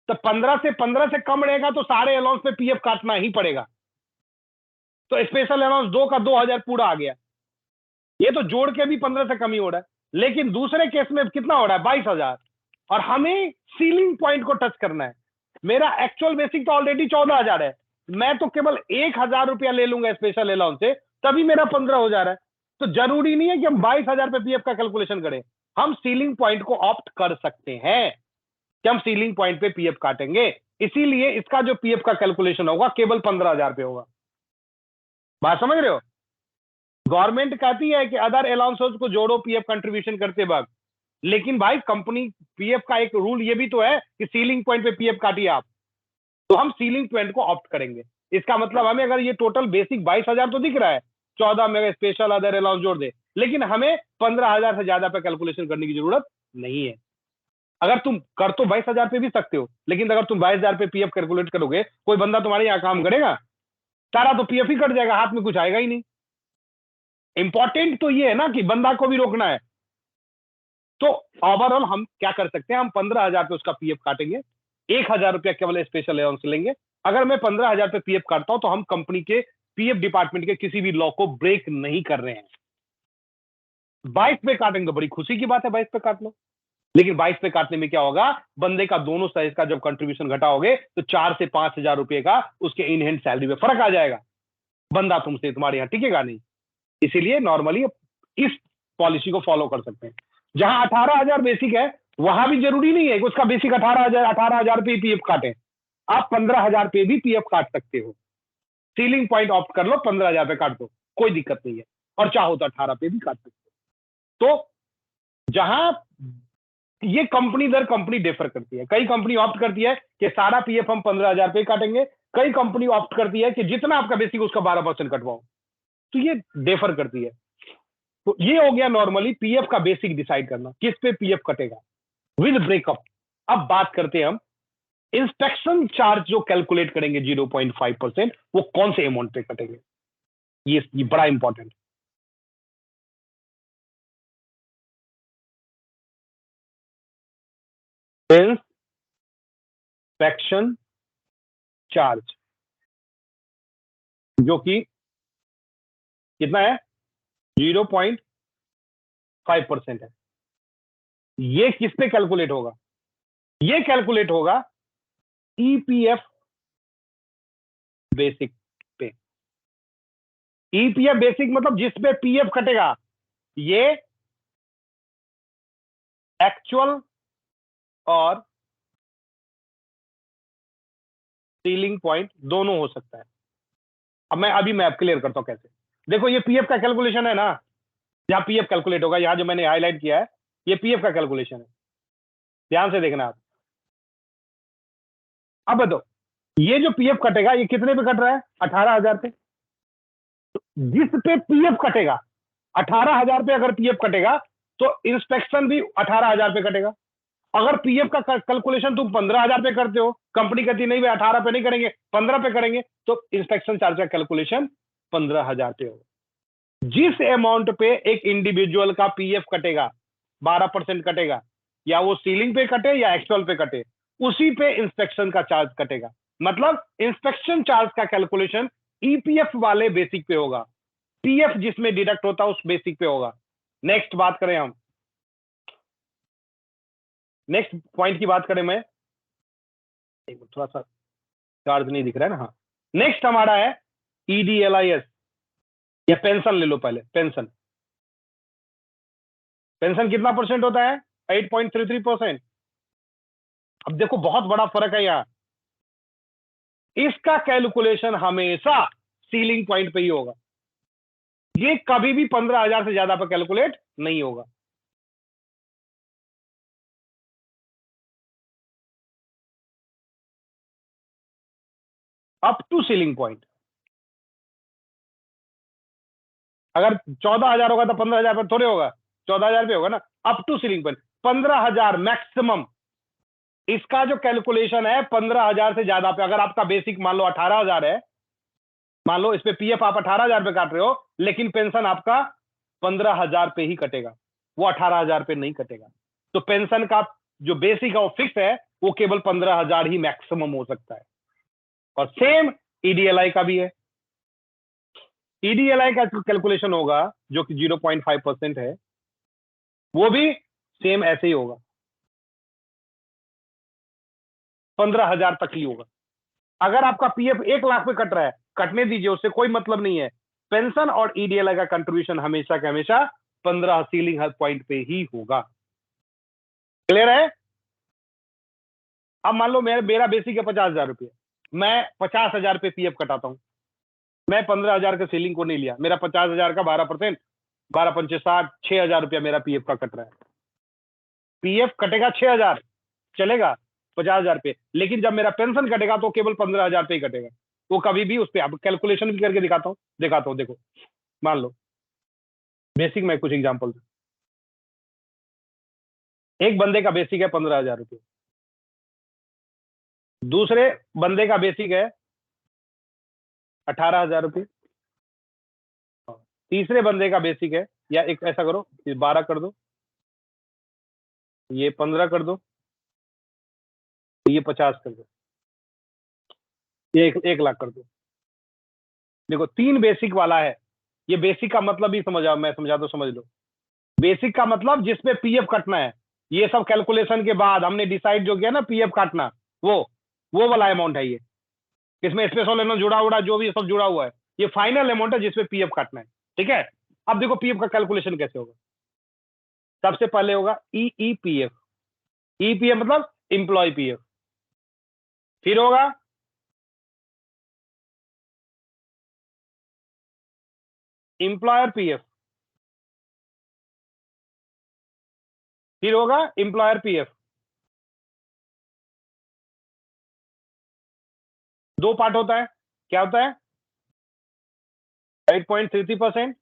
तो 15 से कम रहेगा तो सारे अलाउंस पे पीएफ काटना ही पड़ेगा। तो स्पेशल अलाउंस 2 का 2,000 पूरा आ गया। ये तो जोड़ के भी 15 से कम ही हो रहा है। लेकिन दूसरे केस में कितना हो रहा है? 22,000। और हमें सीलिंग पॉइंट को टच करना है। मेरा एक्चुअल बेसिक तो ऑलरेडी 14,000 है, मैं तो केवल 1,000 रुपया ले लूंगा स्पेशल अलाउंस से, तभी मेरा 15 हो जा रहा है। तो जरूरी नहीं है कि हम 22,000 पे पीएफ का कैलकुलेशन करें। हम सीलिंग पॉइंट को ऑप्ट कर सकते हैं कि हम सीलिंग पॉइंट पे पीएफ काटेंगे, इसीलिए इसका जो पीएफ का कैलकुलेशन होगा केवल 15,000 पे होगा। बात समझ रहे हो? गवर्नमेंट कहती है कि अदर अलाउंसेस को जोड़ो पीएफ कंट्रीब्यूशन करते वक्त, लेकिन भाई कंपनी पीएफ का एक रूल ये भी तो है कि सीलिंग पॉइंट पे पीएफ काटिए आप। तो हम सीलिंग पॉइंट को ऑप्ट करेंगे। इसका मतलब हमें अगर ये टोटल बेसिक 22,000 तो दिख रहा है, 14 में स्पेशल अदर अलाउंस जोड़ दे, लेकिन हमें 15,000 से ज्यादा पे कैलकुलेशन करने की जरूरत नहीं है। अगर तुम कर तो 22,000 पे भी सकते हो, लेकिन अगर तुम 22,000 पे पीएफ कैलकुलेट करोगे, कोई बंदा तुम्हारे यहाँ काम करेगा? सारा तो पीएफ ही कट जाएगा, हाथ में कुछ आएगा ही नहीं। इंपॉर्टेंट तो ये है ना कि बंदा को भी रोकना है। तो ओवरऑल हम क्या कर सकते हैं? हम 15,000 पे उसका पीएफ काटेंगे, 1,000 रुपया केवल स्पेशल अलाउंस लेंगे। अगर मैं 15,000 पे पीएफ काटता हूं तो हम कंपनी के पीएफ डिपार्टमेंट के किसी भी लॉ को ब्रेक नहीं कर रहे हैं। 22 पे काटेंगे तो बड़ी खुशी की बात है, 22 पे काट लो। लेकिन 22 पे काटने में क्या होगा? बंदे का दोनों साइज का जब कंट्रीब्यूशन घटाओगे तो 4 से 5,000 रुपए का उसके इन हैंड सैलरी में फर्क आ जाएगा। बंदा तुमसे तुम्हारे यहाँ टिकेगा नहीं। इसीलिए नॉर्मली इस पॉलिसी को फॉलो कर सकते हैं। जहां 18,000 बेसिक है, वहां भी जरूरी नहीं है कि उसका बेसिक 18,000 पे पीएफ काटे। आप 15,000 पे भी पीएफ काट सकते हो। सीलिंग पॉइंट ऑप्ट कर लो, 15,000 पे काट दो, कोई दिक्कत नहीं है। और चाहो तो 18 पे भी काट सकते हो। तो जहां ये कंपनी दर कंपनी डिफर करती है। कई कंपनी ऑप्ट करती है कि सारा पीएफ हम 15,000 पे काटेंगे, कई कंपनी ऑप्ट करती है कि जितना आपका बेसिक उसका 12% कटवाओ। तो ये डिफर करती है। तो ये हो गया नॉर्मली पीएफ का बेसिक डिसाइड करना, किस पे पीएफ कटेगा विद ब्रेकअप। अब बात करते हैं हम इंस्पेक्शन चार्ज जो कैलकुलेट करेंगे 0.5%, वो कौन से अमाउंट पे कटेंगे? ये बड़ा इंपॉर्टेंट। इंस्पेक्शन चार्ज जो कि कितना है? 0.5% है। ये किस पे कैलकुलेट होगा? ये कैलकुलेट होगा ईपीएफ बेसिक पे। ईपीएफ बेसिक मतलब जिस पे पीएफ कटेगा, ये एक्चुअल और सीलिंग पॉइंट दोनों हो सकता है। अब मैं अभी मैप क्लियर करता हूं कैसे। देखो ये पीएफ का कैलकुलेशन है ना, जहां पीएफ कैलकुलेट होगा, यहां जो मैंने हाईलाइट किया है ये पीएफ का कैलकुलेशन है, ध्यान से देखना आप। अब बताओ ये जो पीएफ कटेगा ये कितने पे कट रहा है? 18,000 पे। जिस पे पीएफ कटेगा 18,000 पे, अगर पीएफ कटेगा तो इंस्पेक्शन भी 18,000 पे कटेगा। अगर पीएफ का कैलकुलेशन तुम 15,000 पे करते हो, कंपनी कहती नहीं भाई 18 पे नहीं करेंगे 15 पे करेंगे, तो इंस्पेक्शन चार्ज का कैलकुलेशन 15,000 पे होगा। जिस अमाउंट पे एक इंडिविजुअल का पीएफ कटेगा 12% कटेगा, या वो सीलिंग पे कटे या एक्चुअल पे कटे, उसी पे इंस्पेक्शन का चार्ज कटेगा। मतलब इंस्पेक्शन चार्ज का कैलकुलेशन ईपीएफ वाले बेसिक पे होगा, पीएफ जिसमें डिडक्ट होता है उस बेसिक पे होगा। नेक्स्ट बात करें हम, नेक्स्ट पॉइंट की बात करें, मैं एक थोड़ा सा चार्ज नहीं दिख रहा है ना, हाँ। नेक्स्ट हमारा है ईडीएलआईएस या पेंशन ले लो पहले। पेंशन पेंशन कितना परसेंट होता है? 8.33%। अब देखो बहुत बड़ा फर्क है यहाँ, इसका कैलकुलेशन हमेशा सीलिंग पॉइंट पे ही होगा, ये कभी भी 15,000 से ज्यादा पर कैलकुलेट नहीं होगा। Up to ceiling point. अगर 14,000 होगा तो 15,000 पर थोड़े होगा, 14,000 पे होगा ना। Up to ceiling point 15,000 maximum. इसका जो कैलकुलेशन है 15,000 से ज्यादा पे, अगर आपका बेसिक मान लो 18,000 है, मान लो इस पे पीएफ आप 18,000 पे काट रहे हो, लेकिन पेंशन आपका 15,000 पे ही कटेगा, वो 18,000 पे नहीं कटेगा। तो पेंशन का जो बेसिक है वो फिक्स है, वो केवल 15,000 ही मैक्सिमम हो सकता है। और सेम ईडीएलआई का भी है। ईडीएलआई का कैलकुलेशन होगा जो कि 0.5% है, वो भी सेम ऐसे ही होगा, 15,000 तक ही होगा। अगर आपका पीएफ 1 लाख पे कट रहा है, कटने दीजिए, उससे कोई मतलब नहीं है। पेंशन और ईडीएलआई का कंट्रीब्यूशन हमेशा का हमेशा 15 सीलिंग पॉइंट पे ही होगा। क्लियर है? अब मान लो मेरा बेसिक है 50,000 रुपये, मैं 50,000 पे पीएफ कटाता हूं, मैं 15,000 का सीलिंग को नहीं लिया, मेरा 50,000 का 12%, 12 पंचे 60, 6,000 रुपया मेरा पीएफ का कट रहा है। पीएफ कटेगा 6,000 चलेगा 50,000 पे, लेकिन जब मेरा पेंशन कटेगा तो केवल 15,000 पे ही कटेगा। वो कभी भी उस पर, अब कैलकुलेशन भी करके दिखाता हूँ। देखो मान लो बेसिक में कुछ एग्जांपल, एक बंदे का बेसिक है 15,000 रुपये, दूसरे बंदे का बेसिक है 18,000 रुपये, तीसरे बंदे का बेसिक है, या एक ऐसा करो 12 कर दो, ये 15 कर दो, ये 50 कर दो, ये 1 लाख कर दो। देखो 3 बेसिक वाला है। ये बेसिक का मतलब भी समझा, मैं समझा तो समझ लो। बेसिक का मतलब जिसपे पीएफ कटना है, ये सब कैलकुलेशन के बाद हमने डिसाइड जो किया ना पीएफ काटना, वो वाला अमाउंट है ये। इसमें स्पेशल एनो जुड़ा हुआ जो भी सब जुड़ा हुआ है, ये फाइनल अमाउंट है जिसपे पीएफ काटना है। ठीक है? अब देखो पीएफ का कैलकुलेशन कैसे होगा। सबसे पहले होगा ईईपीएफ। ईपीएफ मतलब इंप्लॉय पीएफ। फिर होगा इंप्लॉयर पीएफ। फिर होगा इंप्लॉयर पीएफ। 2 पार्ट होता है। क्या होता है? 8.33%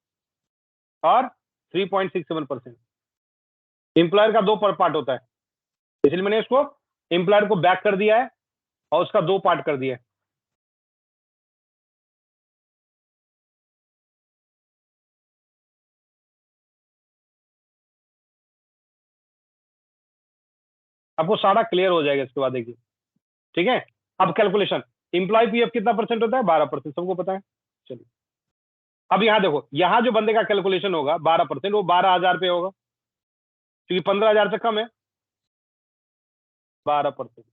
और 3.67%। इंप्लॉयर का 2 पार्ट होता है, इसलिए मैंने इसको इंप्लॉयर को बैक कर दिया है और उसका 2 पार्ट कर दिया है। आपको सारा क्लियर हो जाएगा इसके बाद, देखिए। ठीक है? अब कैलकुलेशन इंप्लॉय पीएफ कितना परसेंट होता है? 12%, सबको पता है। चलिए अब यहां देखो, यहां जो बंदे का कैलकुलेशन होगा 12%, वो 12,000 पे होगा, क्योंकि 15,000 से कम है। 12%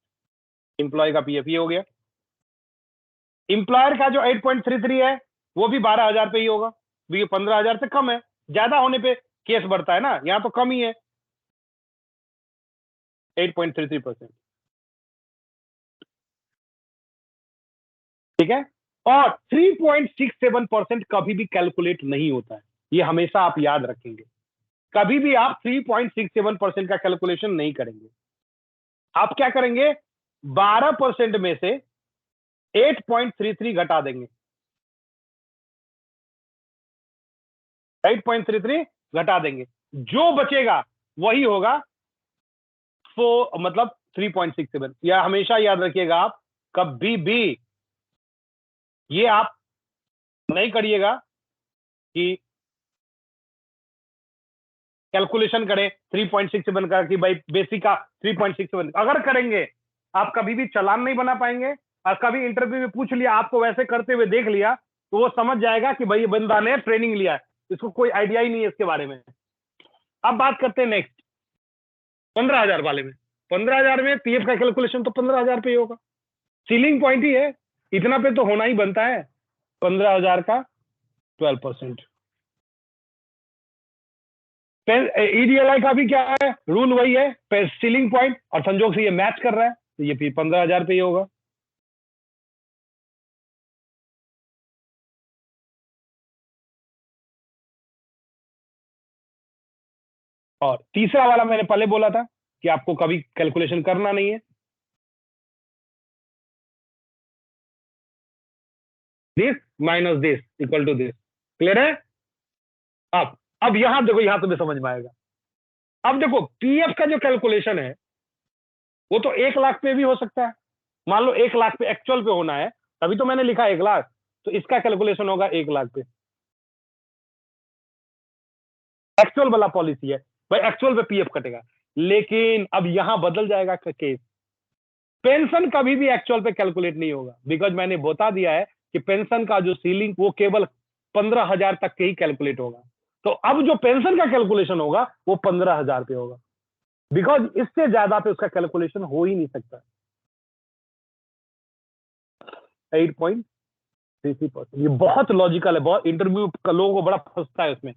इंप्लॉय का पीएफ ये हो गया। इंप्लॉयर का जो 8.33 है वो भी 12,000 पे ही होगा, क्योंकि 15,000 से कम है। ज्यादा होने पे केस बढ़ता है ना, यहां तो कम ही है, 8.33%। ठीक है, और 3.67% कभी भी कैलकुलेट नहीं होता है, ये हमेशा आप याद रखेंगे। कभी भी आप 3.67% का कैलकुलेशन नहीं करेंगे। आप क्या करेंगे, 12% में से 8.33 घटा देंगे, 8.33 घटा देंगे, जो बचेगा वही होगा, तो मतलब 3.67। या हमेशा याद रखिएगा, आप कभी भी ये आप नहीं करिएगा कि कैलकुलेशन करें 3.67 का कि भाई बेसिक का 3.67, अगर करेंगे आप कभी भी चालान नहीं बना पाएंगे। और कभी इंटरव्यू में पूछ लिया, आपको वैसे करते हुए देख लिया, तो वो समझ जाएगा कि भाई ये बंदा ने ट्रेनिंग लिया है, इसको कोई आइडिया ही नहीं है इसके बारे में। अब बात करते हैं नेक्स्ट 15,000 वाले में। 15,000 में पीएफ का कैलकुलेशन तो 15,000 पे ही होगा, सीलिंग पॉइंट ही है, इतना पे तो होना ही बनता है। 15,000 का 12%। ईडीएलआई का भी क्या है, रूल वही है, सीलिंग पॉइंट, और संजोग से ये मैच कर रहा है, तो ये फिर 15,000 पे ही होगा। और तीसरा वाला मैंने पहले बोला था कि आपको कभी कैलकुलेशन करना नहीं है, this minus this equal to this. Clear है? अब यहां देखो, यहां तुम्हें समझ में आएगा। अब देखो, पीएफ का जो कैलकुलेशन है वो तो 1 लाख पे भी हो सकता है। मान लो 1 लाख पे एक्चुअल पे होना है, तभी तो मैंने लिखा 1 लाख, तो इसका कैलकुलेशन होगा 1 लाख पे। एक्चुअल वाला पॉलिसी है भाई, एक्चुअल पे पीएफ कटेगा। लेकिन अब यहां बदल जाएगा केस, पेंशन कभी भी एक्चुअल पे कैलकुलेट नहीं होगा, बिकॉज मैंने बता दिया है कि पेंशन का जो सीलिंग वो केवल 15,000 तक के ही कैलकुलेट होगा। तो अब जो पेंशन का कैलकुलेशन होगा वो 15,000 पे होगा, बिकॉज इससे ज्यादा पे उसका कैलकुलेशन हो ही नहीं सकता। 8.33%, ये बहुत लॉजिकल है, बहुत इंटरव्यू का लोगों को बड़ा फंसता है उसमें।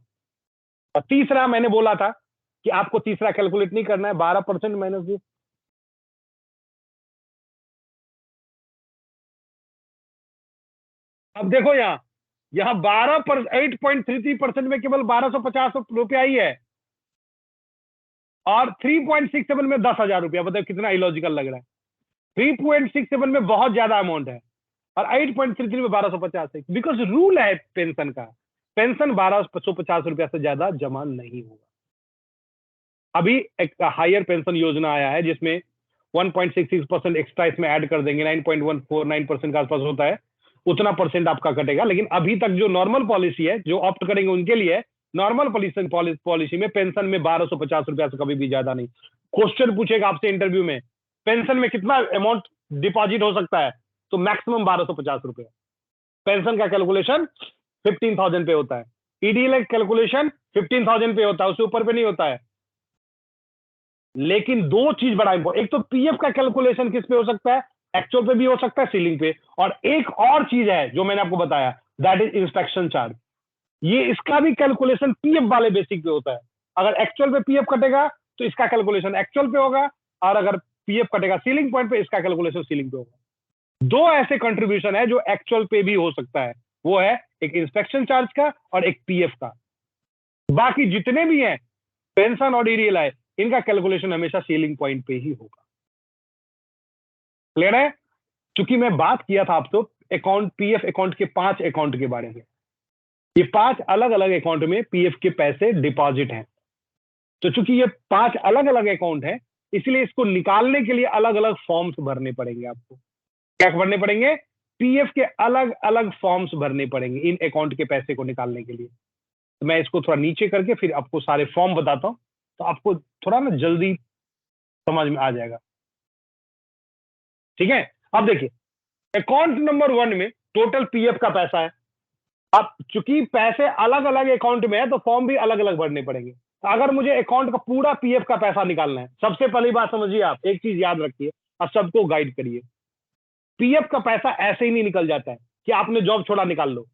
और तीसरा मैंने बोला था कि आपको तीसरा कैलकुलेट नहीं करना है, 12% माइनस दिस। अब देखो यहाँ 8.33% में केवल 1,250 रुपया ही है, और 3.67 में 10,000 रुपया। बताओ कितना इलॉजिकल लग रहा है। 3.67 में बहुत ज्यादा अमाउंट है, और 8.33 में 1,250 है, बिकॉज रूल है पेंशन का, पेंशन 1,250 रुपया से ज्यादा जमा नहीं होगा। अभी एक हायर पेंशन योजना आया है जिसमें 1.66% एक्स्ट्रा इसमें ऐड कर देंगे, 9.149% के आसपास होता है, उतना परसेंट आपका कटेगा। लेकिन अभी तक जो नॉर्मल पॉलिसी है, जो ऑप्ट करेंगे उनके लिए, नॉर्मल पॉलिसी में पेंशन में 1,250 रुपया से कभी भी ज्यादा नहीं। क्वेश्चन पूछेगा आपसे इंटरव्यू में, पेंशन में कितना अमाउंट डिपॉजिट हो सकता है, तो मैक्सिमम 1,250 रुपया। पेंशन का कैलकुलेशन 15,000 पे होता है, ईडीएल कैलकुलेशन 15,000 पे होता है, उससे ऊपर पे नहीं होता है। लेकिन दो चीज बड़ा इंपॉर्टेंट, एक तो पीएफ का कैलकुलेशन किस पे हो सकता है, एक्चुअल पे भी हो सकता है, सीलिंग पे। और एक और चीज है जो मैंने आपको बताया, दैट इज इंस्पेक्शन चार्ज। ये इसका भी कैलकुलेशन पीएफ वाले बेसिक पे होता है। अगर एक्चुअल पे पीएफ कटेगा तो इसका कैलकुलेशन एक्चुअल पे होगा, और अगर पीएफ कटेगा सीलिंग पॉइंट पे, इसका कैलकुलेशन सीलिंग पे होगा। दो ऐसे कंट्रीब्यूशन है जो एक्चुअल पे भी हो सकता है, वो है एक इंस्पेक्शन चार्ज का और एक पीएफ का। बाकी जितने भी हैं, पेंशन और ईडीएलआई, इनका कैलकुलेशन हमेशा सीलिंग पॉइंट पे ही होगा। क्लियर है? क्योंकि मैं बात किया था आपको अकाउंट, पीएफ अकाउंट के 5 अकाउंट के बारे में। ये 5 अलग अलग अकाउंट में पीएफ के पैसे डिपॉजिट हैं। तो चूंकि ये 5 अलग अलग अकाउंट है, इसलिए इसको निकालने के लिए अलग अलग फॉर्म्स भरने पड़ेंगे आपको। क्या भरने पड़ेंगे? पीएफ के अलग अलग फॉर्म्स भरने पड़ेंगे इन अकाउंट के पैसे को निकालने के लिए। तो मैं इसको थोड़ा नीचे करके फिर आपको सारे फॉर्म बताता हूं, तो आपको थोड़ा ना जल्दी समझ में आ जाएगा। ठीक है, अब देखिए, अकाउंट नंबर 1 में टोटल पीएफ का पैसा है। अब चूंकि पैसे अलग अलग अकाउंट में है, तो फॉर्म भी अलग अलग भरने पड़ेंगे। तो अगर मुझे अकाउंट का पूरा पीएफ का पैसा निकालना है, सबसे पहली बात समझिए, आप एक चीज याद रखिए और सबको गाइड करिए। पीएफ का पैसा ऐसे ही नहीं निकल जाता है कि आपने जॉब छोड़ा निकाल लो।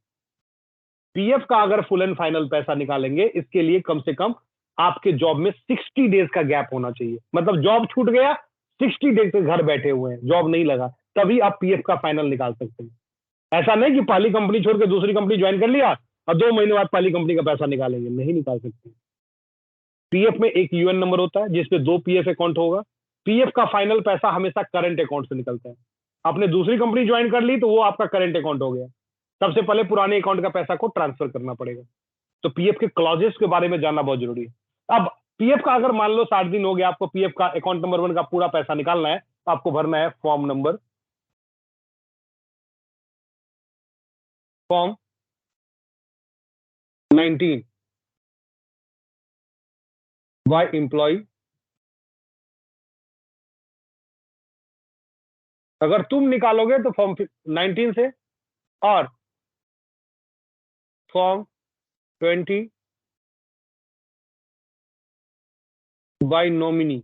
पीएफ का अगर फुल एंड फाइनल पैसा निकालेंगे, इसके लिए कम से कम आपके जॉब में 60 डेज का गैप होना चाहिए। मतलब जॉब छूट गया, 60 डेज से घर बैठे हुए हैं, जॉब नहीं लगा, तभी आप पीएफ का फाइनल निकाल सकते हैं। ऐसा नहीं कि पहली कंपनी छोड़ के दूसरी कंपनी ज्वाइन कर लिया और 2 महीने बाद पहली कंपनी का पैसा निकालेंगे, नहीं निकाल सकते। पीएफ में एक यूएन नंबर होता है जिसपे 2 पीएफ अकाउंट होगा। पीएफ का फाइनल पैसा हमेशा करंट अकाउंट से निकलता है। आपने दूसरी कंपनी ज्वाइन कर ली तो वो आपका करंट अकाउंट हो गया, सबसे पहले पुराने अकाउंट का पैसा को ट्रांसफर करना पड़ेगा। तो पीएफ के क्लॉजेस के बारे में जानना बहुत जरूरी है। अब पीएफ का अगर मान लो 60 दिन हो गया, आपको पीएफ का अकाउंट नंबर 1 का पूरा पैसा निकालना है, तो आपको भरना है फॉर्म 19 बाय एम्प्लॉय। अगर तुम निकालोगे तो फॉर्म 19 से, और फॉर्म 20 बाय नॉमिनी।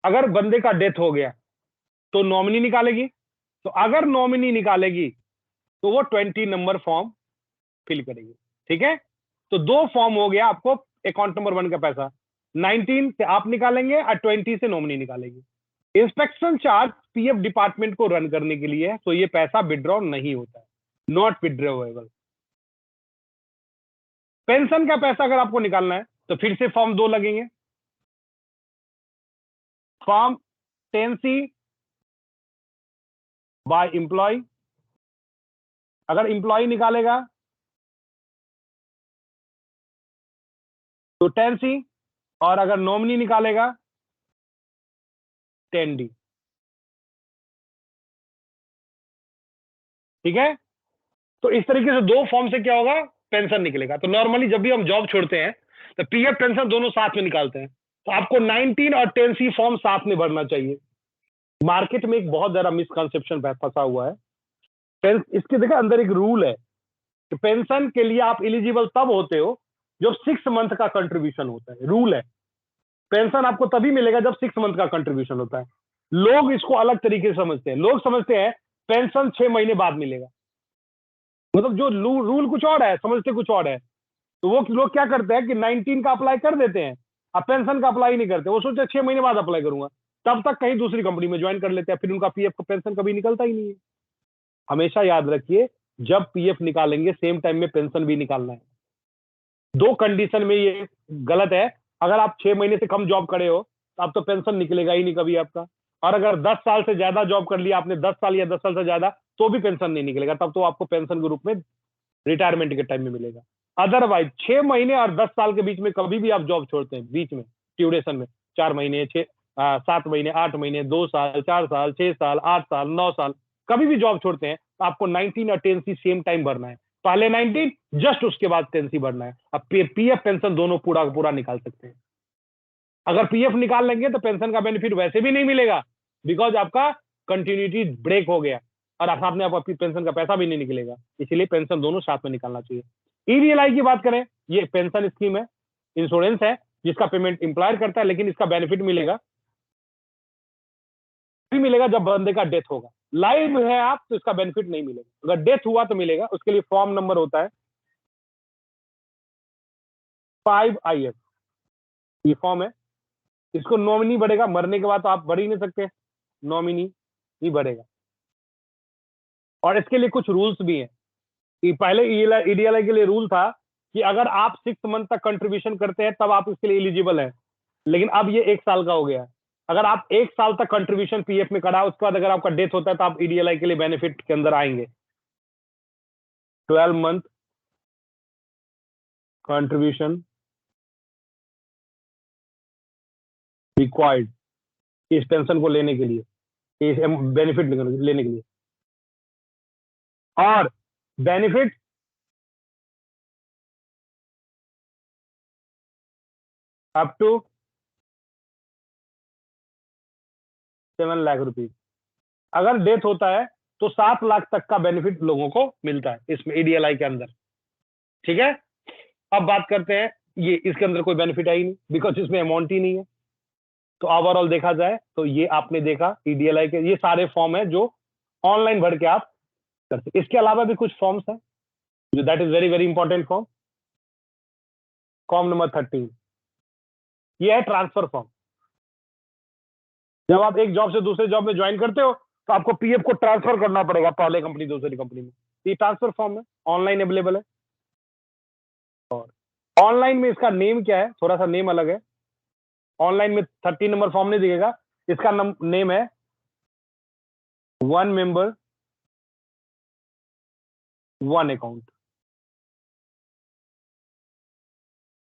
अगर बंदे का डेथ हो गया तो नॉमिनी निकालेगी, तो अगर नॉमिनी निकालेगी तो वो 20 नंबर फॉर्म फिल करेगी। ठीक है, तो 2 फॉर्म हो गया आपको अकाउंट नंबर 1 का पैसा, 19 से आप निकालेंगे और 20 से नॉमिनी निकालेगी। इंस्पेक्शन चार्ज पीएफ डिपार्टमेंट को रन करने के लिए है, तो ये पैसा विड्रॉ नहीं होता है, नॉट विड्रॉवेबल। पेंशन का पैसा अगर आपको निकालना है तो फिर से फॉर्म 2 लगेंगे, फॉर्म 10C बाय एम्प्लॉय। अगर एम्प्लॉय निकालेगा तो 10C, और अगर नॉमिनी निकालेगा 10D। ठीक है, तो इस तरीके से 2 फॉर्म से क्या होगा, पेंशन निकलेगा। तो नॉर्मली जब भी हम जॉब छोड़ते हैं तो पीएफ पेंशन दोनों साथ में निकालते हैं, तो आपको 19 और 10C फॉर्म साथ में भरना चाहिए। मार्केट में एक बहुत ज्यादा मिसकंसेप्शन फंसा हुआ है। इसके देखा अंदर एक रूल है कि पेंशन के लिए आप एलिजिबल तब होते हो जब 6 मंथ का कंट्रीब्यूशन होता है। रूल है, पेंशन आपको तभी मिलेगा जब 6 मंथ का कंट्रीब्यूशन होता है। लोग इसको अलग तरीके से समझते हैं, लोग समझते हैं पेंशन 6 महीने बाद मिलेगा, मतलब जो रूल कुछ और है, समझते कुछ और है। तो वो लोग क्या करते हैं कि 19 का अप्लाई कर देते हैं, अब पेंशन का अप्लाई नहीं करते। वो सोचते 6 महीने बाद अप्लाई करूंगा, तब तक कहीं दूसरी कंपनी में ज्वाइन कर लेते हैं, फिर उनका पीएफ का पेंशन कभी निकलता ही नहीं है। हमेशा याद रखिए, जब पीएफ निकालेंगे सेम टाइम में पेंशन भी निकालना है। 2 कंडीशन में ये गलत है। अगर आप 6 महीने से कम जॉब करे हो तो अब तो पेंशन निकलेगा ही नहीं कभी आपका, और अगर 10 साल से ज्यादा जॉब कर लिया आपने, 10 साल या 10 साल से ज्यादा, तो भी पेंशन नहीं निकलेगा, तब तो आपको पेंशन के रूप में रिटायरमेंट के टाइम में मिलेगा। अदरवाइज 6 महीने और 10 साल के बीच में कभी भी आप जॉब छोड़ते हैं, बीच में ड्यूरेशन में 4 महीने 7 महीने 8 महीने 2 साल 4 साल 6 साल 8 साल 9 साल कभी भी जॉब छोड़ते हैं, तो आपको 19 और 10C सेम टाइम भरना है। पहले 19 जस्ट उसके बाद 10C भरना है। अब पीएफ पेंशन दोनों पूरा पूरा निकाल सकते हैं। अगर पीएफ निकाल लेंगे तो पेंशन का बेनिफिट वैसे भी नहीं मिलेगा, बिकॉज आपका कंटिन्यूटी ब्रेक हो गया और आपने आपकी पेंशन का पैसा भी नहीं निकलेगा। इसीलिए पेंशन दोनों साथ में निकालना चाहिए। ईवीएलआई की बात करें, ये पेंशन स्कीम है, इंश्योरेंस है जिसका पेमेंट एम्प्लॉयर करता है, लेकिन इसका बेनिफिट मिलेगा भी मिलेगा जब बंदे का डेथ होगा। लाइव है आप तो इसका बेनिफिट नहीं मिलेगा, अगर डेथ हुआ तो मिलेगा। उसके लिए फॉर्म नंबर होता है 5IF, ये फॉर्म है। इसको नॉमिनी बढ़ेगा, मरने के बाद तो आप बढ़ ही नहीं सकते, नॉमिनी ही बढ़ेगा। और इसके लिए कुछ रूल्स भी हैं कि पहले ईडीएलआई के लिए रूल था कि अगर आप 6 मंथ तक कंट्रीब्यूशन करते हैं तब आप इसके लिए एलिजिबल हैं, लेकिन अब ये 1 साल का हो गया है। अगर आप 1 साल तक कंट्रीब्यूशन पीएफ में करा, उसके बाद अगर आपका डेथ होता है तो आप ईडीएलआई के लिए बेनिफिट के अंदर आएंगे। 12 मंथ कंट्रीब्यूशन रिक्वायर्ड इस पेंशन को लेने के लिए, इस बेनिफिट लेने के लिए। और benefit up to 7 lakh rupees. अगर डेथ होता है तो 7 लाख तक का बेनिफिट लोगों को मिलता है इसमें ईडीएलआई के अंदर। ठीक है, अब बात करते हैं, ये इसके अंदर कोई बेनिफिट है ही नहीं, बिकॉज इसमें अमाउंट ही नहीं है। तो ओवरऑल देखा जाए तो ये आपने देखा ईडीएलआई के ये सारे फॉर्म है जो ऑनलाइन भर के आप करते। इसके अलावा भी कुछ फॉर्म्स हैं जो that is very very important form. Form number 13, ये है ट्रांसफर फॉर्म। जब आप एक जॉब से दूसरे जॉब में ज्वाइन करते हो तो आपको पीएफ को ट्रांसफर करना पड़ेगा पहले कंपनी दूसरी कंपनी में। ये ट्रांसफर फॉर्म है, ऑनलाइन अवेलेबल है। और ऑनलाइन में इसका नेम क्या है, थोड़ा सा नेम अलग है। ऑनलाइन में 30 नंबर फॉर्म नहीं दिखेगा, इसका नेम है वन मेंबर वन अकाउंट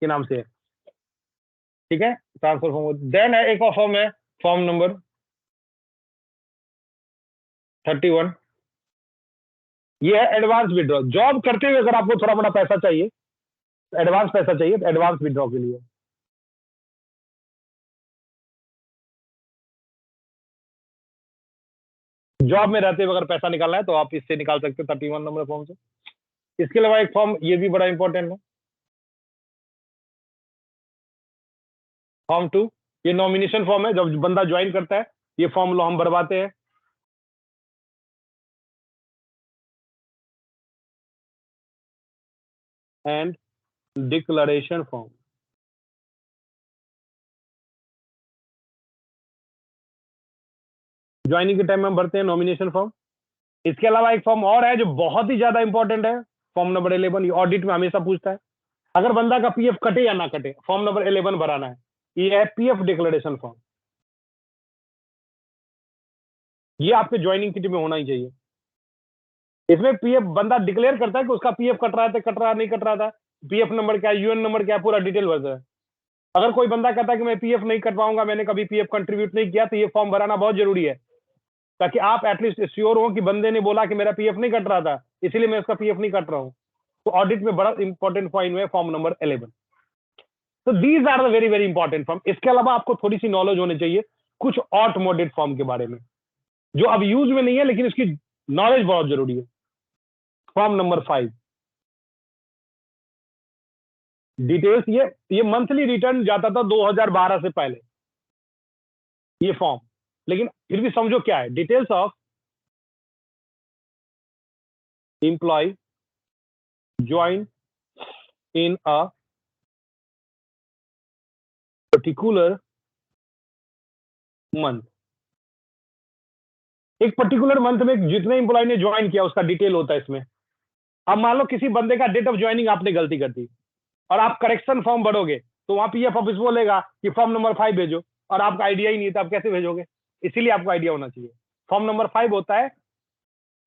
के नाम से है। ठीक है, ट्रांसफर फॉर्म। देन है एक और फॉर्म है, फॉर्म नंबर 31। ये है एडवांस विड्रॉ। जॉब करते हुए अगर आपको थोड़ा बड़ा पैसा चाहिए, एडवांस पैसा चाहिए, तो एडवांस विड्रॉ के लिए। जॉब में रहते हुए अगर पैसा निकालना है तो आप इससे निकाल सकते हो, 31 नंबर फॉर्म से। इसके अलावा एक फॉर्म ये भी बड़ा इंपॉर्टेंट है, फॉर्म 2। ये नॉमिनेशन फॉर्म है, जब बंदा ज्वाइन करता है ये फॉर्म हम भरवाते हैं। एंड डिक्लेरेशन फॉर्म, ज्वाइनिंग के टाइम में हम भरते हैं नॉमिनेशन फॉर्म। इसके अलावा एक फॉर्म और है जो बहुत ही ज्यादा इंपॉर्टेंट है, फॉर्म नंबर 11। ये ऑडिट में हमेशा पूछता है, अगर बंदा का पीएफ कटे या ना कटे, फॉर्म नंबर 11 भराना है। ये है पीएफ डिक्लेरेशन फॉर्म। ये आपके ज्वाइनिंग किट में होना ही चाहिए। इसमें पीएफ बंदा डिक्लेयर करता है कि उसका पीएफ कट रहा था, कट रहा नहीं कट रहा था, पीएफ नंबर क्या है, यूएन नंबर क्या है, पूरा डिटेल भरता है। अगर कोई बंदा कहता है कि मैं पीएफ नहीं कट पाऊंगा, मैंने कभी पीएफ कंट्रीब्यूट नहीं किया, तो ये फॉर्म भराना बहुत जरूरी है, ताकि आप एटलीस्ट श्योर हो कि बंदे ने बोला कि मेरा पीएफ नहीं कट रहा था, इसीलिए मैं उसका पीएफ नहीं कट रहा हूं। तो ऑडिट में बड़ा इंपॉर्टेंट पॉइंट है फॉर्म नंबर 11। तो these are the very very important form. इसके अलावा आपको थोड़ी सी नॉलेज होनी चाहिए कुछ ऑटोमोटिव फॉर्म के बारे में, जो अब यूज में नहीं है, लेकिन इसकी नॉलेज बहुत जरूरी है। Form number 5, details. ये मंथली रिटर्न जाता था 2012 से पहले ये फॉर्म, लेकिन फिर भी समझो क्या है। Details of employee join in a particular month. एक पर्टिकुलर मंथ में जितने एम्प्लॉय ने ज्वाइन किया उसका डिटेल होता है इसमें। अब मान लो किसी बंदे का डेट ऑफ ज्वाइनिंग आपने गलती कर दी और आप करेक्शन फॉर्म भरोगे, तो वहां पीएफ ऑफिस बोलेगा कि फॉर्म नंबर 5 भेजो, और आपका आइडिया ही नहीं था, आप कैसे भेजोगे? इसीलिए आपको आइडिया होना चाहिए। फॉर्म नंबर 5 होता है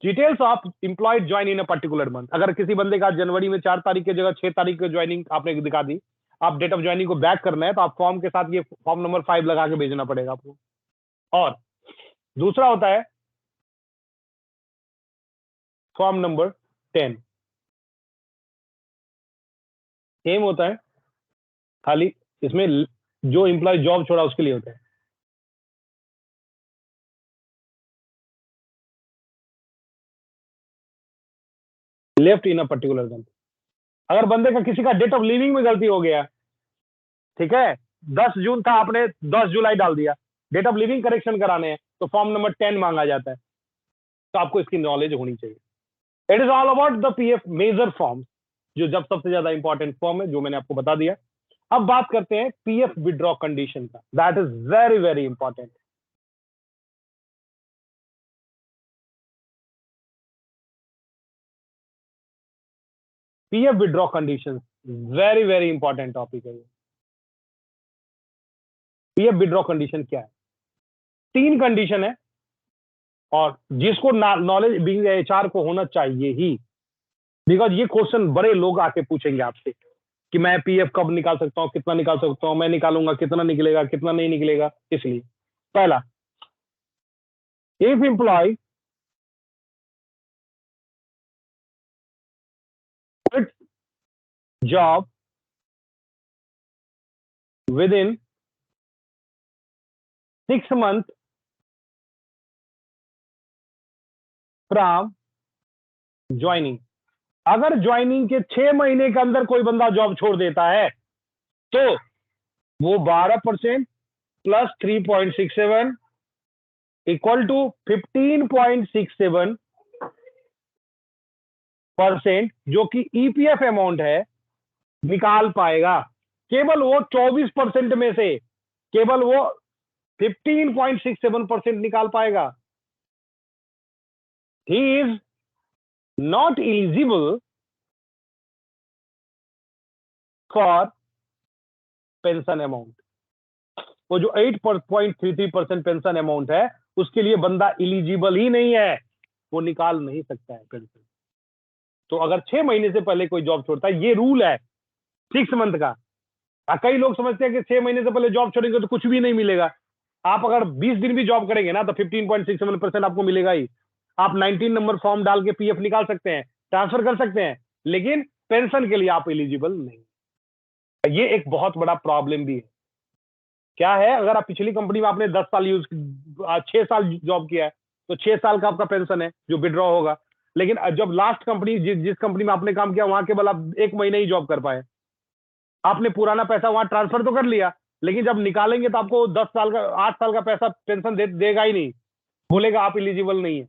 details of employed join in a particular month. अगर किसी बंदे का जनवरी में 4 तारीख की जगह 6 तारीख की ज्वाइनिंग आपने दिखा दी, आप डेट ऑफ ज्वाइनिंग को बैक करना है, तो आप फॉर्म के साथ ये फॉर्म नंबर 5 लगा के भेजना पड़ेगा आपको। और दूसरा होता है फॉर्म नंबर 10। सेम होता है, खाली इसमें जो एम्प्लॉय जॉब छोड़ा उसके लिए होता है। Left in a particular month. अगर बंदे का किसी का डेट ऑफ लिविंग में गलती हो गया, ठीक है, 10 जून था, आपने 10 जुलाई डाल दिया, डेट ऑफ लिविंग करेक्शन कराने हैं, तो फॉर्म नंबर 10 मांगा जाता है। तो आपको इसकी नॉलेज होनी चाहिए। It is all about the PF major form, जो जब सबसे ज्यादा इंपॉर्टेंट फॉर्म है, जो मैंने आपको बता दिया। अब बात करते हैं पीएफ विड्रॉ कंडीशन का, that is very very important. PF withdraw condition very very important topic है। पीएफ विड्रॉ कंडीशन क्या है? 3 कंडीशन है, और जिसको नॉलेज बीइंग एचआर को होना चाहिए ही, बिकॉज ये क्वेश्चन बड़े लोग आके पूछेंगे आपसे कि मैं पीएफ कब निकाल सकता हूं, कितना निकाल सकता हूं, मैं निकालूंगा कितना निकलेगा, कितना नहीं निकलेगा। इसलिए पहला, if employee quit job within 6 months from joining. अगर ज्वाइनिंग के 6 महीने के अंदर कोई बंदा जॉब छोड़ देता है, तो वो 12% प्लस 3.67 इक्वल टू 15.67%, जो कि ईपीएफ अमाउंट है, निकाल पाएगा। केवल वो 24% में से केवल वो 15.67% निकाल पाएगा। he is not eligible for pension amount. वो जो 8.33% पेंशन अमाउंट है उसके लिए बंदा एलिजिबल ही नहीं है, वो निकाल नहीं सकता है पेंशन। तो अगर 6 महीने से पहले कोई जॉब छोड़ता है, ये रूल है 6 मंथ का। कई लोग समझते हैं कि 6 महीने से पहले जॉब छोड़ेंगे तो कुछ भी नहीं मिलेगा। आप अगर 20 दिन भी जॉब करेंगे ना तो 15.67% आपको मिलेगा ही। आप 19 नंबर फॉर्म डाल के पीएफ निकाल सकते हैं, ट्रांसफर कर सकते हैं, लेकिन पेंशन के लिए आप एलिजिबल नहीं। ये एक बहुत बड़ा प्रॉब्लम भी है। क्या है, अगर आप पिछली कंपनी में आपने 10 साल 6 साल जॉब किया है तो 6 साल का आपका पेंशन है जो विड्रॉ होगा। लेकिन जब लास्ट कंपनी जिस कंपनी में आपने काम किया वहां केवल आप 1 महीने ही जॉब कर पाए, आपने पुराना पैसा वहां ट्रांसफर तो कर लिया, लेकिन जब निकालेंगे तो आपको 10 साल का 8 साल का पैसा पेंशन देगा ही नहीं, बोलेगा आप एलिजिबल नहीं है।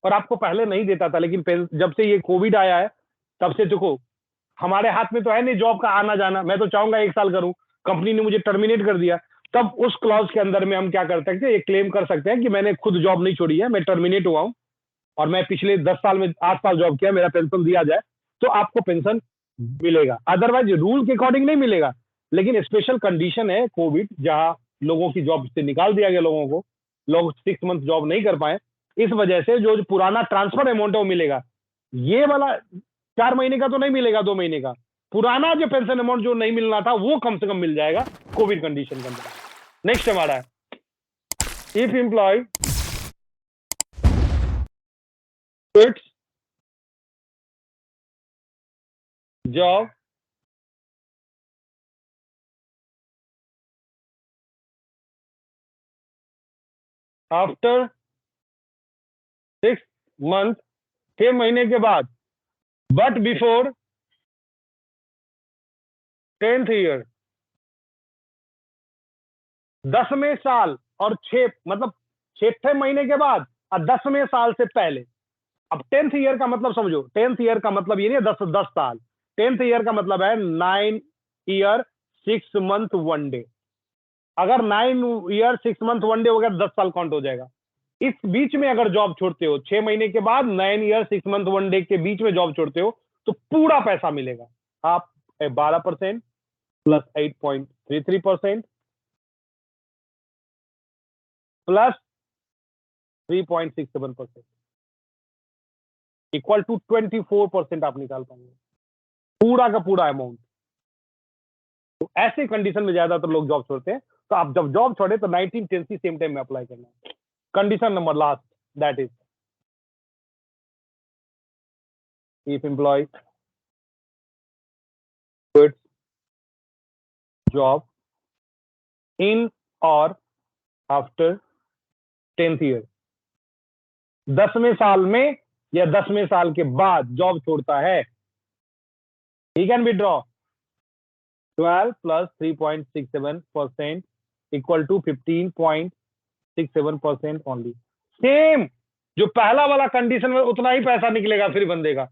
और आपको पहले नहीं देता था, लेकिन जब से ये कोविड आया है तब से देखो हमारे हाथ में तो है नहीं जॉब का आना जाना। मैं तो चाहूंगा 1 साल करूं, कंपनी ने मुझे टर्मिनेट कर दिया, तब उस क्लॉज के अंदर में हम क्या कर सकते हैं, ये क्लेम कर सकते हैं कि मैंने खुद जॉब नहीं छोड़ी है, मैं टर्मिनेट हुआ हूं और मैं पिछले 10 साल में 8 साल जॉब किया, मेरा पेंशन दिया जाए, तो आपको पेंशन मिलेगा। अदरवाइज रूल के अकॉर्डिंग नहीं मिलेगा। लेकिन स्पेशल कंडीशन है कोविड, जहां लोगों की जॉब से निकाल दिया गया, लोगों को, लोग 6 मंथ जॉब नहीं कर पाए, इस वजह से जो पुराना ट्रांसफर अमाउंट है वो मिलेगा। ये वाला 4 महीने का तो नहीं मिलेगा, 2 महीने का पुराना जो पेंशन अमाउंट जो नहीं मिलना था वो कम से कम मिल जाएगा कोविड कंडीशन के अंदर। नेक्स्ट हमारा है, if employee quits job after 6 month, 6 महीने के बाद, बट बिफोर 10th ईयर, 10वें साल और 6 मतलब 6 महीने के बाद और 10वें साल से पहले। अब 10th ईयर का मतलब समझो, 10th ईयर का मतलब ये नहीं 10 साल, 10th ईयर का मतलब है 9 ईयर 6 मंथ 1 डे। अगर 9 ईयर 6 मंथ 1 डे हो गया 10 साल काउंट हो जाएगा। इस बीच में अगर जॉब छोड़ते हो 6 महीने के बाद 9 ईयर 6 मंथ 1 डे के बीच में जॉब छोड़ते हो तो पूरा पैसा मिलेगा। आप 12% प्लस 8.33% प्लस 3.67% इक्वल टू 24% आप निकाल पाएंगे, पूरा का पूरा अमाउंट। तो ऐसे कंडीशन में ज्यादातर लोग जॉब छोड़ते हैं। तो आप जब जॉब छोड़े तो 1910 सेम टाइम में अप्लाई करना है। Condition number last, that is if employee quits job in or after 10th year, 10वें साल में या 10वें साल के बाद जॉब छोड़ता है, he can withdraw 12 plus 3.67% equal to 15.67% only। Same जो पहला वाला कंडीशन में उतना ही पैसा निकलेगा फिर बंदे का,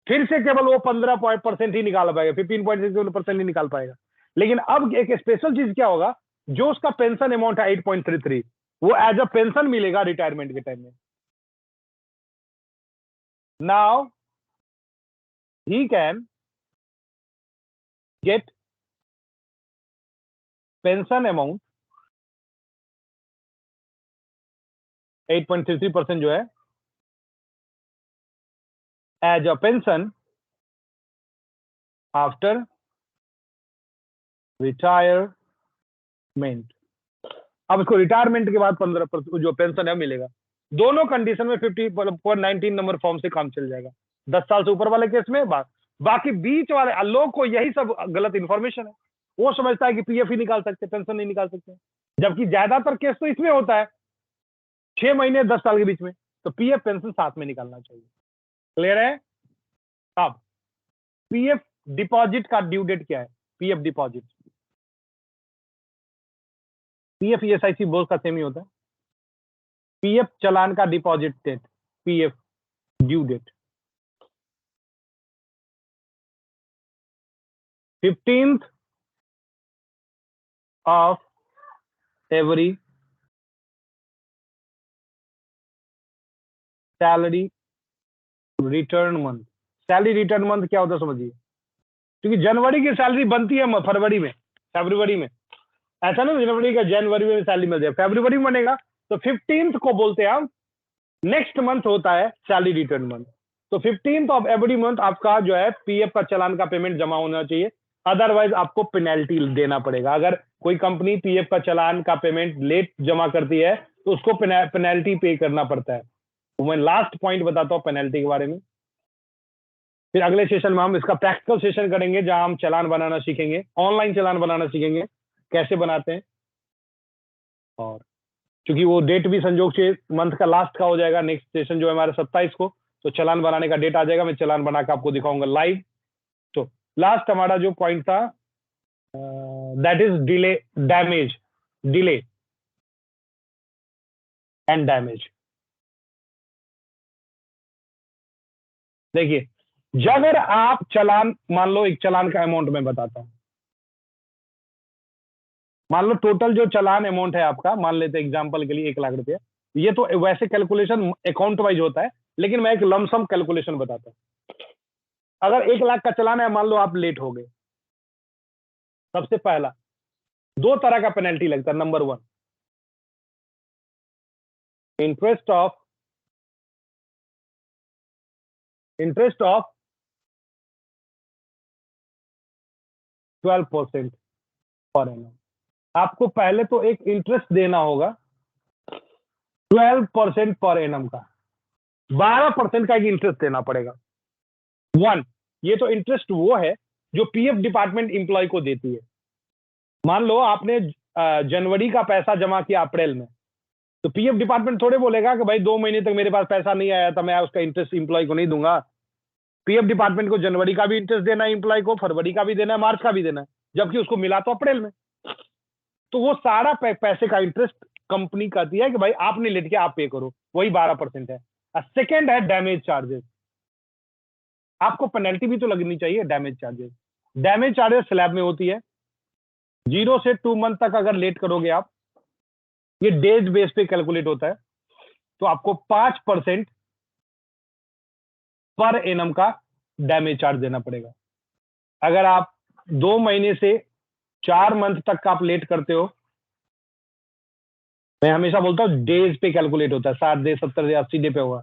फिर से केवल वो 15% ही निकाल पाएगा, 15.67% ही निकाल पाएगा। लेकिन अब एक स्पेशल चीज क्या होगा, जो उसका पेंशन अमाउंट है 8.33, वो एज अ पेंशन मिलेगा रिटायरमेंट के टाइम में। Now he can get pension amount 8.33% जो है as a pension after retirement. अब इसको रिटायरमेंट के बाद 15% जो पेंशन है मिलेगा। दोनों कंडीशन में 50.19 नंबर फॉर्म से काम चल जाएगा। 10 साल से ऊपर वाले केस में बाकी बीच वाले लोग को यही सब गलत इंफॉर्मेशन है। वो समझता है कि पीएफ ही निकाल सकते, पेंशन नहीं निकाल सकते, जबकि ज्यादातर केस तो इसमें होता है 6 महीने 10 साल के बीच में, तो पीएफ पेंशन साथ में निकालना चाहिए। क्लियर है? अब पीएफ डिपॉजिट का ड्यू डेट क्या है? PF deposit, PF ESIC board का सेम ही होता है। पीएफ चालान का deposit date, PF due date 15th of every salary return month. Salary return month क्या होता है समझिए, क्योंकि जनवरी की सैलरी बनती है फरवरी में, फरवरी में, ऐसा ना जनवरी का जनवरी में सैलरी मिल जाए, फरवरी में बनेगा, तो 15th को बोलते हैं हम नेक्स्ट मंथ होता है सैलरी रिटर्न मंथ। तो 15th ऑफ एवरी मंथ आपका जो है पीएफ का चालान का पेमेंट जमा होना चाहिए, अदरवाइज आपको पेनल्टी देना पड़ेगा। अगर कोई कंपनी पीएफ का चालान का पेमेंट लेट जमा करती है तो उसको पेनल्टी पे करना पड़ता है। तो मैं लास्ट पॉइंट बताता हूँ पेनल्टी के बारे में, फिर अगले सेशन में हम इसका प्रैक्टिकल सेशन करेंगे जहां हम चालान बनाना सीखेंगे, ऑनलाइन चालान बनाना सीखेंगे कैसे बनाते हैं। और क्योंकि वो डेट भी संजोग से मंथ का लास्ट का हो जाएगा, नेक्स्ट सेशन जो है हमारे 27 को, तो चालान बनाने का डेट आ जाएगा, मैं चालान बना के आपको दिखाऊंगा लाइव। तो लास्ट हमारा जो पॉइंट था that is delay, damage, delay and damage. देखिए, जब अगर आप चालान, मान लो एक चालान का अमाउंट मैं बताता हूं, मान लो टोटल जो चालान अमाउंट है आपका, मान लेते हैं एग्जांपल के लिए 1 लाख रुपया, ये तो वैसे कैलकुलेशन अकाउंट वाइज होता है, लेकिन मैं एक लमसम कैलकुलेशन बताता हूं। अगर 1 लाख का चालान है, मान लो आप लेट हो गए, सबसे पहला 2 तरह का पेनल्टी लगता है। Number 1, interest of 12% per annum. आपको पहले तो एक इंटरेस्ट देना होगा 12% पर एनम का, 12% का एक इंटरेस्ट देना पड़ेगा। 1, ये तो इंटरेस्ट वो है जो पीएफ डिपार्टमेंट इंप्लॉय को देती है। मान लो आपने जनवरी का पैसा जमा किया अप्रैल में, तो पीएफ डिपार्टमेंट थोड़े बोलेगा कि भाई 2 महीने तक मेरे पास पैसा नहीं आया था, मैं उसका इंटरेस्ट इंप्लॉय को नहीं दूंगा। पीएफ डिपार्टमेंट को जनवरी का भी इंटरेस्ट देना है, इंप्लॉय को फरवरी का भी देना है, मार्च का भी देना है, जबकि उसको मिला तो अप्रैल में। तो वो सारा पैसे का इंटरेस्ट कंपनी कहती है कि भाई आपने लेट के आप पे करो, वही 12% है। सेकेंड है डैमेज चार्जेस। आपको पेनल्टी भी तो लगनी चाहिए, damage charges. Damage charges slab में होती है, 0 से 2 मंथ तक अगर लेट करोगे आप, ये डेज बेस पे कैलकुलेट होता है, तो आपको 5% पर एनम का डैमेज चार्ज देना पड़ेगा। अगर आप 2 महीने से 4 मंथ तक का आप लेट करते हो, मैं हमेशा बोलता हूं डेज पे कैलकुलेट होता है, 60 डे, 70 डे, 80 डे पे हुआ,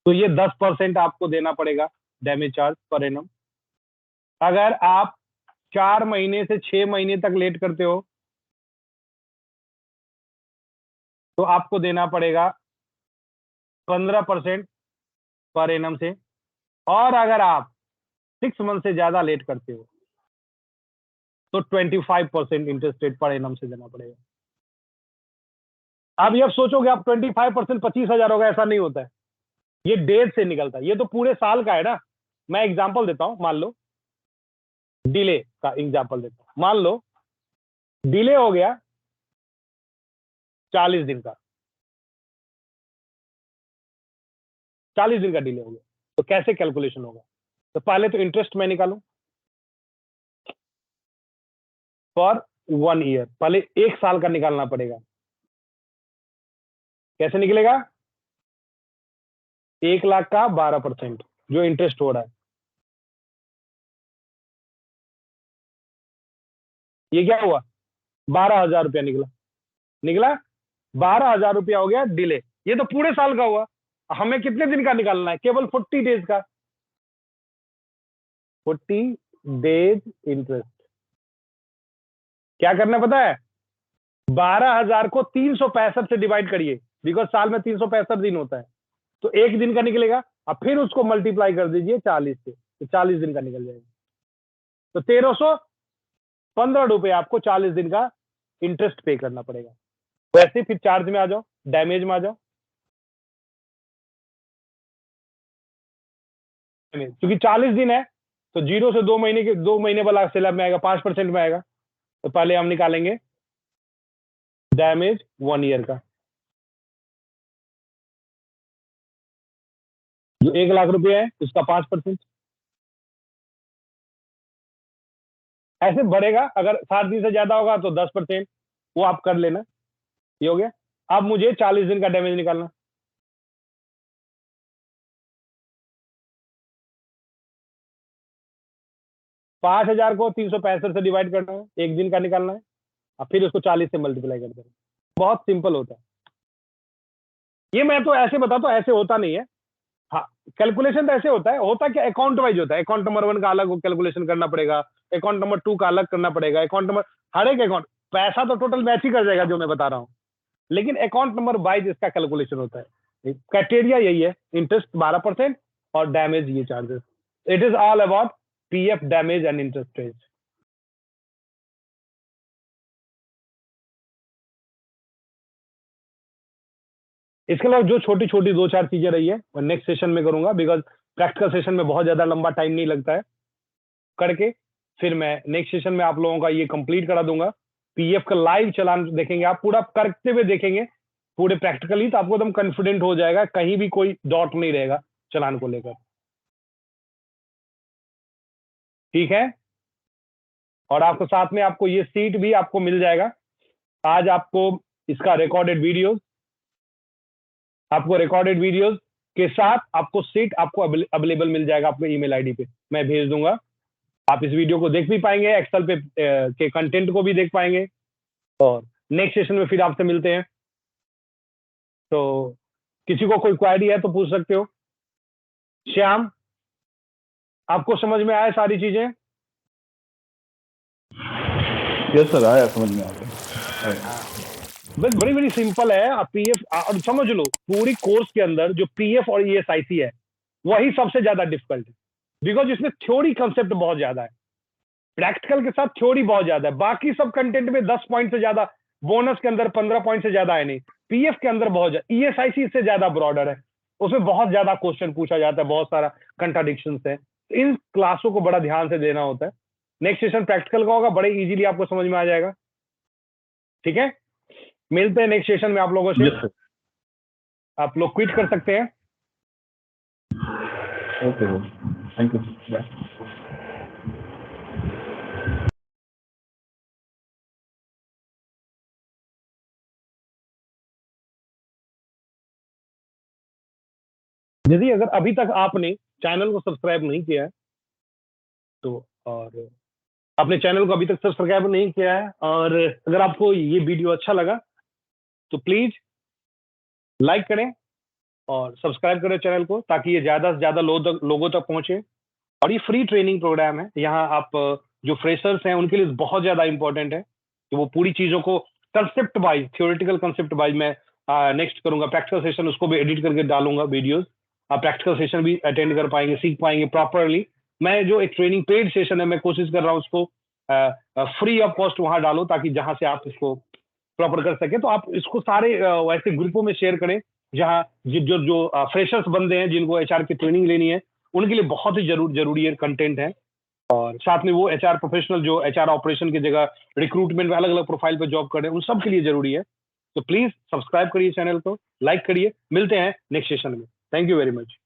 तो ये 10% आपको देना पड़ेगा डैमेज चार्ज पर एनम। अगर आप 4 महीने से 6 महीने तक लेट करते हो तो आपको देना पड़ेगा 15% पर एनम से। और अगर आप 6 मंथ से ज्यादा लेट करते हो तो 25% इंटरेस्ट रेट पर एनम से देना पड़ेगा। आप ये सोचोगे आप 25% 25,000 होगा, ऐसा नहीं होता है, ये डेज से निकलता है, ये तो पूरे साल का है ना। मैं एग्जांपल देता हूं, मान लो डिले का एग्जांपल देता हूं, मान लो डिले हो गया 40 दिन का, 40 दिन का डिले हो गया, तो कैसे कैलकुलेशन होगा? तो पहले तो इंटरेस्ट मैं निकालूं फॉर 1 ईयर, पहले 1 साल का निकालना पड़ेगा। कैसे निकलेगा? 1 लाख का 12% जो इंटरेस्ट हो रहा है, ये क्या हुआ? 12,000 रुपया निकला, निकला 12,000 रुपया हो गया डिले। ये तो पूरे साल का हुआ, हमें कितने दिन का निकालना है? केवल 40 डेज का, 40 डेज इंटरेस्ट। क्या करना पता है? 12,000 को 365 से डिवाइड करिए, बिकॉज साल में 365 दिन होता है, तो 1 दिन का निकलेगा। अब फिर उसको मल्टीप्लाई कर दीजिए 40 से, तो 40 दिन का निकल जाएगा। तो 1,315 रुपए आपको 40 दिन का इंटरेस्ट पे करना पड़ेगा। वैसे फिर चार्ज में आ जाओ, डैमेज में आ जाओ। क्योंकि 40 दिन है तो 0 से 2 महीने के 2 महीने वाला स्लैब में आएगा, 5% में आएगा। तो पहले हम निकालेंगे डैमेज 1 ईयर का, जो 1 लाख रुपए है उसका 5%। ऐसे बढ़ेगा, अगर 60 दिन से ज्यादा होगा तो 10%, वो आप कर लेना। ये हो गया। अब मुझे 40 दिन का डैमेज निकालना, 5000 को 365 से डिवाइड करना है, एक दिन का निकालना है, और फिर उसको 40 से मल्टीप्लाई कर देना। बहुत सिंपल होता है। ये मैं तो ऐसे बताता हूँ, ऐसे होता नहीं है। हाँ, कैलकुलेशन तो ऐसे होता क्या, अकाउंट वाइज होता है। अकाउंट नंबर 1 का अलग कैलकुलेशन करना पड़ेगा, अकाउंट नंबर 2 का अलग करना पड़ेगा, अकाउंट नंबर, हर एक अकाउंट, पैसा तो टोटल मैच ही कर जाएगा जो मैं बता रहा हूँ, लेकिन अकाउंट नंबर वाइज इसका कैलकुलेशन होता है। क्राइटेरिया यही है, इंटरेस्ट 12% और डैमेज ये charges. It is all about PF, damage and interest rate. इसके अलावा जो छोटी छोटी 2-4 चीजें रही है और नेक्स्ट सेशन में करूंगा, बिकॉज प्रैक्टिकल सेशन में बहुत ज्यादा लंबा टाइम नहीं लगता है करके। फिर मैं नेक्स्ट सेशन में आप लोगों का ये कंप्लीट करा दूंगा। पीएफ का लाइव चलान देखेंगे आप, पूरा करते हुए देखेंगे पूरे प्रैक्टिकली, तो आपको एकदम कॉन्फिडेंट हो जाएगा, कहीं भी कोई डॉट नहीं रहेगा चलान को लेकर। ठीक है, और आपको साथ में आपको ये सीट भी आपको मिल जाएगा। आज आपको इसका रिकॉर्डेड वीडियोस, आपको रिकॉर्डेड वीडियोस के साथ आपको सीट आपको अवेलेबल मिल जाएगा आपके ईमेल आईडी पे, मैं भेज दूंगा। आप इस वीडियो को देख भी पाएंगे, एक्सेल पे के कंटेंट को भी देख पाएंगे, और नेक्स्ट सेशन में फिर आपसे मिलते हैं। तो किसी को कोई क्वेरी है तो पूछ सकते हो। श्याम, आपको समझ में आया सारी चीजें? यस सर, आया, समझ में आ गया। बस बड़ी बड़ी सिंपल है। आप पीएफ और समझ लो, पूरी कोर्स के अंदर जो पीएफ और ईएसआईसी है वही सबसे ज्यादा डिफिकल्ट है, बिकॉज इसमें थ्योरी कंसेप्ट बहुत ज्यादा है, प्रैक्टिकल के साथ थ्योरी बहुत ज्यादा है। बाकी सब कंटेंट में 10 पॉइंट से ज्यादा, बोनस के अंदर 15 पॉइंट से ज्यादा है नहीं, पीएफ के अंदर बहुत ज्यादा, ईएसआईसी इससे ज्यादा ब्रॉडर है, उसमें बहुत ज्यादा क्वेश्चन पूछा जाता है, बहुत सारा कंट्राडिक्शन है। इन क्लासों को बड़ा ध्यान से देना होता है। नेक्स्ट सेशन प्रैक्टिकल का होगा, बड़े इजीली आपको समझ में आ जाएगा। ठीक है, मिलते हैं नेक्स्ट सेशन में आप लोगों से। Yes sir. आप लोग क्विट कर सकते हैं। Okay sir, thank you, bye. यदि अगर अभी तक आपने चैनल को सब्सक्राइब नहीं किया है तो, और आपने चैनल को अभी तक सब्सक्राइब नहीं किया है, और अगर आपको ये वीडियो अच्छा लगा तो प्लीज लाइक करें और सब्सक्राइब करें चैनल को, ताकि ये ज्यादा से ज्यादा लोगों तक पहुंचे। और ये फ्री ट्रेनिंग प्रोग्राम है, यहाँ आप जो फ्रेशर्स हैं उनके लिए बहुत ज्यादा इंपॉर्टेंट है कि वो पूरी चीजों को concept wise, theoretical concept wise मैं नेक्स्ट करूंगा। प्रैक्टिकल सेशन उसको भी एडिट करके डालूंगा वीडियोस, आप प्रैक्टिकल सेशन भी अटेंड कर पाएंगे, सीख पाएंगे प्रॉपरली। मैं जो एक ट्रेनिंग पेड सेशन है, मैं कोशिश कर रहा हूँ उसको फ्री ऑफ कॉस्ट वहां डालो, ताकि जहां से आप इसको प्रॉपर कर सके। तो आप इसको सारे वैसे ग्रुपों में शेयर करें जहां जो जो फ्रेशर्स बंदे हैं, जिनको एचआर की ट्रेनिंग लेनी है, उनके लिए बहुत ही जरूरी है कंटेंट है। और साथ में वो एचआर प्रोफेशनल जो एचआर ऑपरेशन की जगह रिक्रूटमेंट में अलग अलग प्रोफाइल पे जॉब कर रहे हैं, उन सब के लिए जरूरी है। तो प्लीज सब्सक्राइब करिए चैनल को, लाइक करिए। मिलते हैं नेक्स्ट सेशन में। Thank you very much.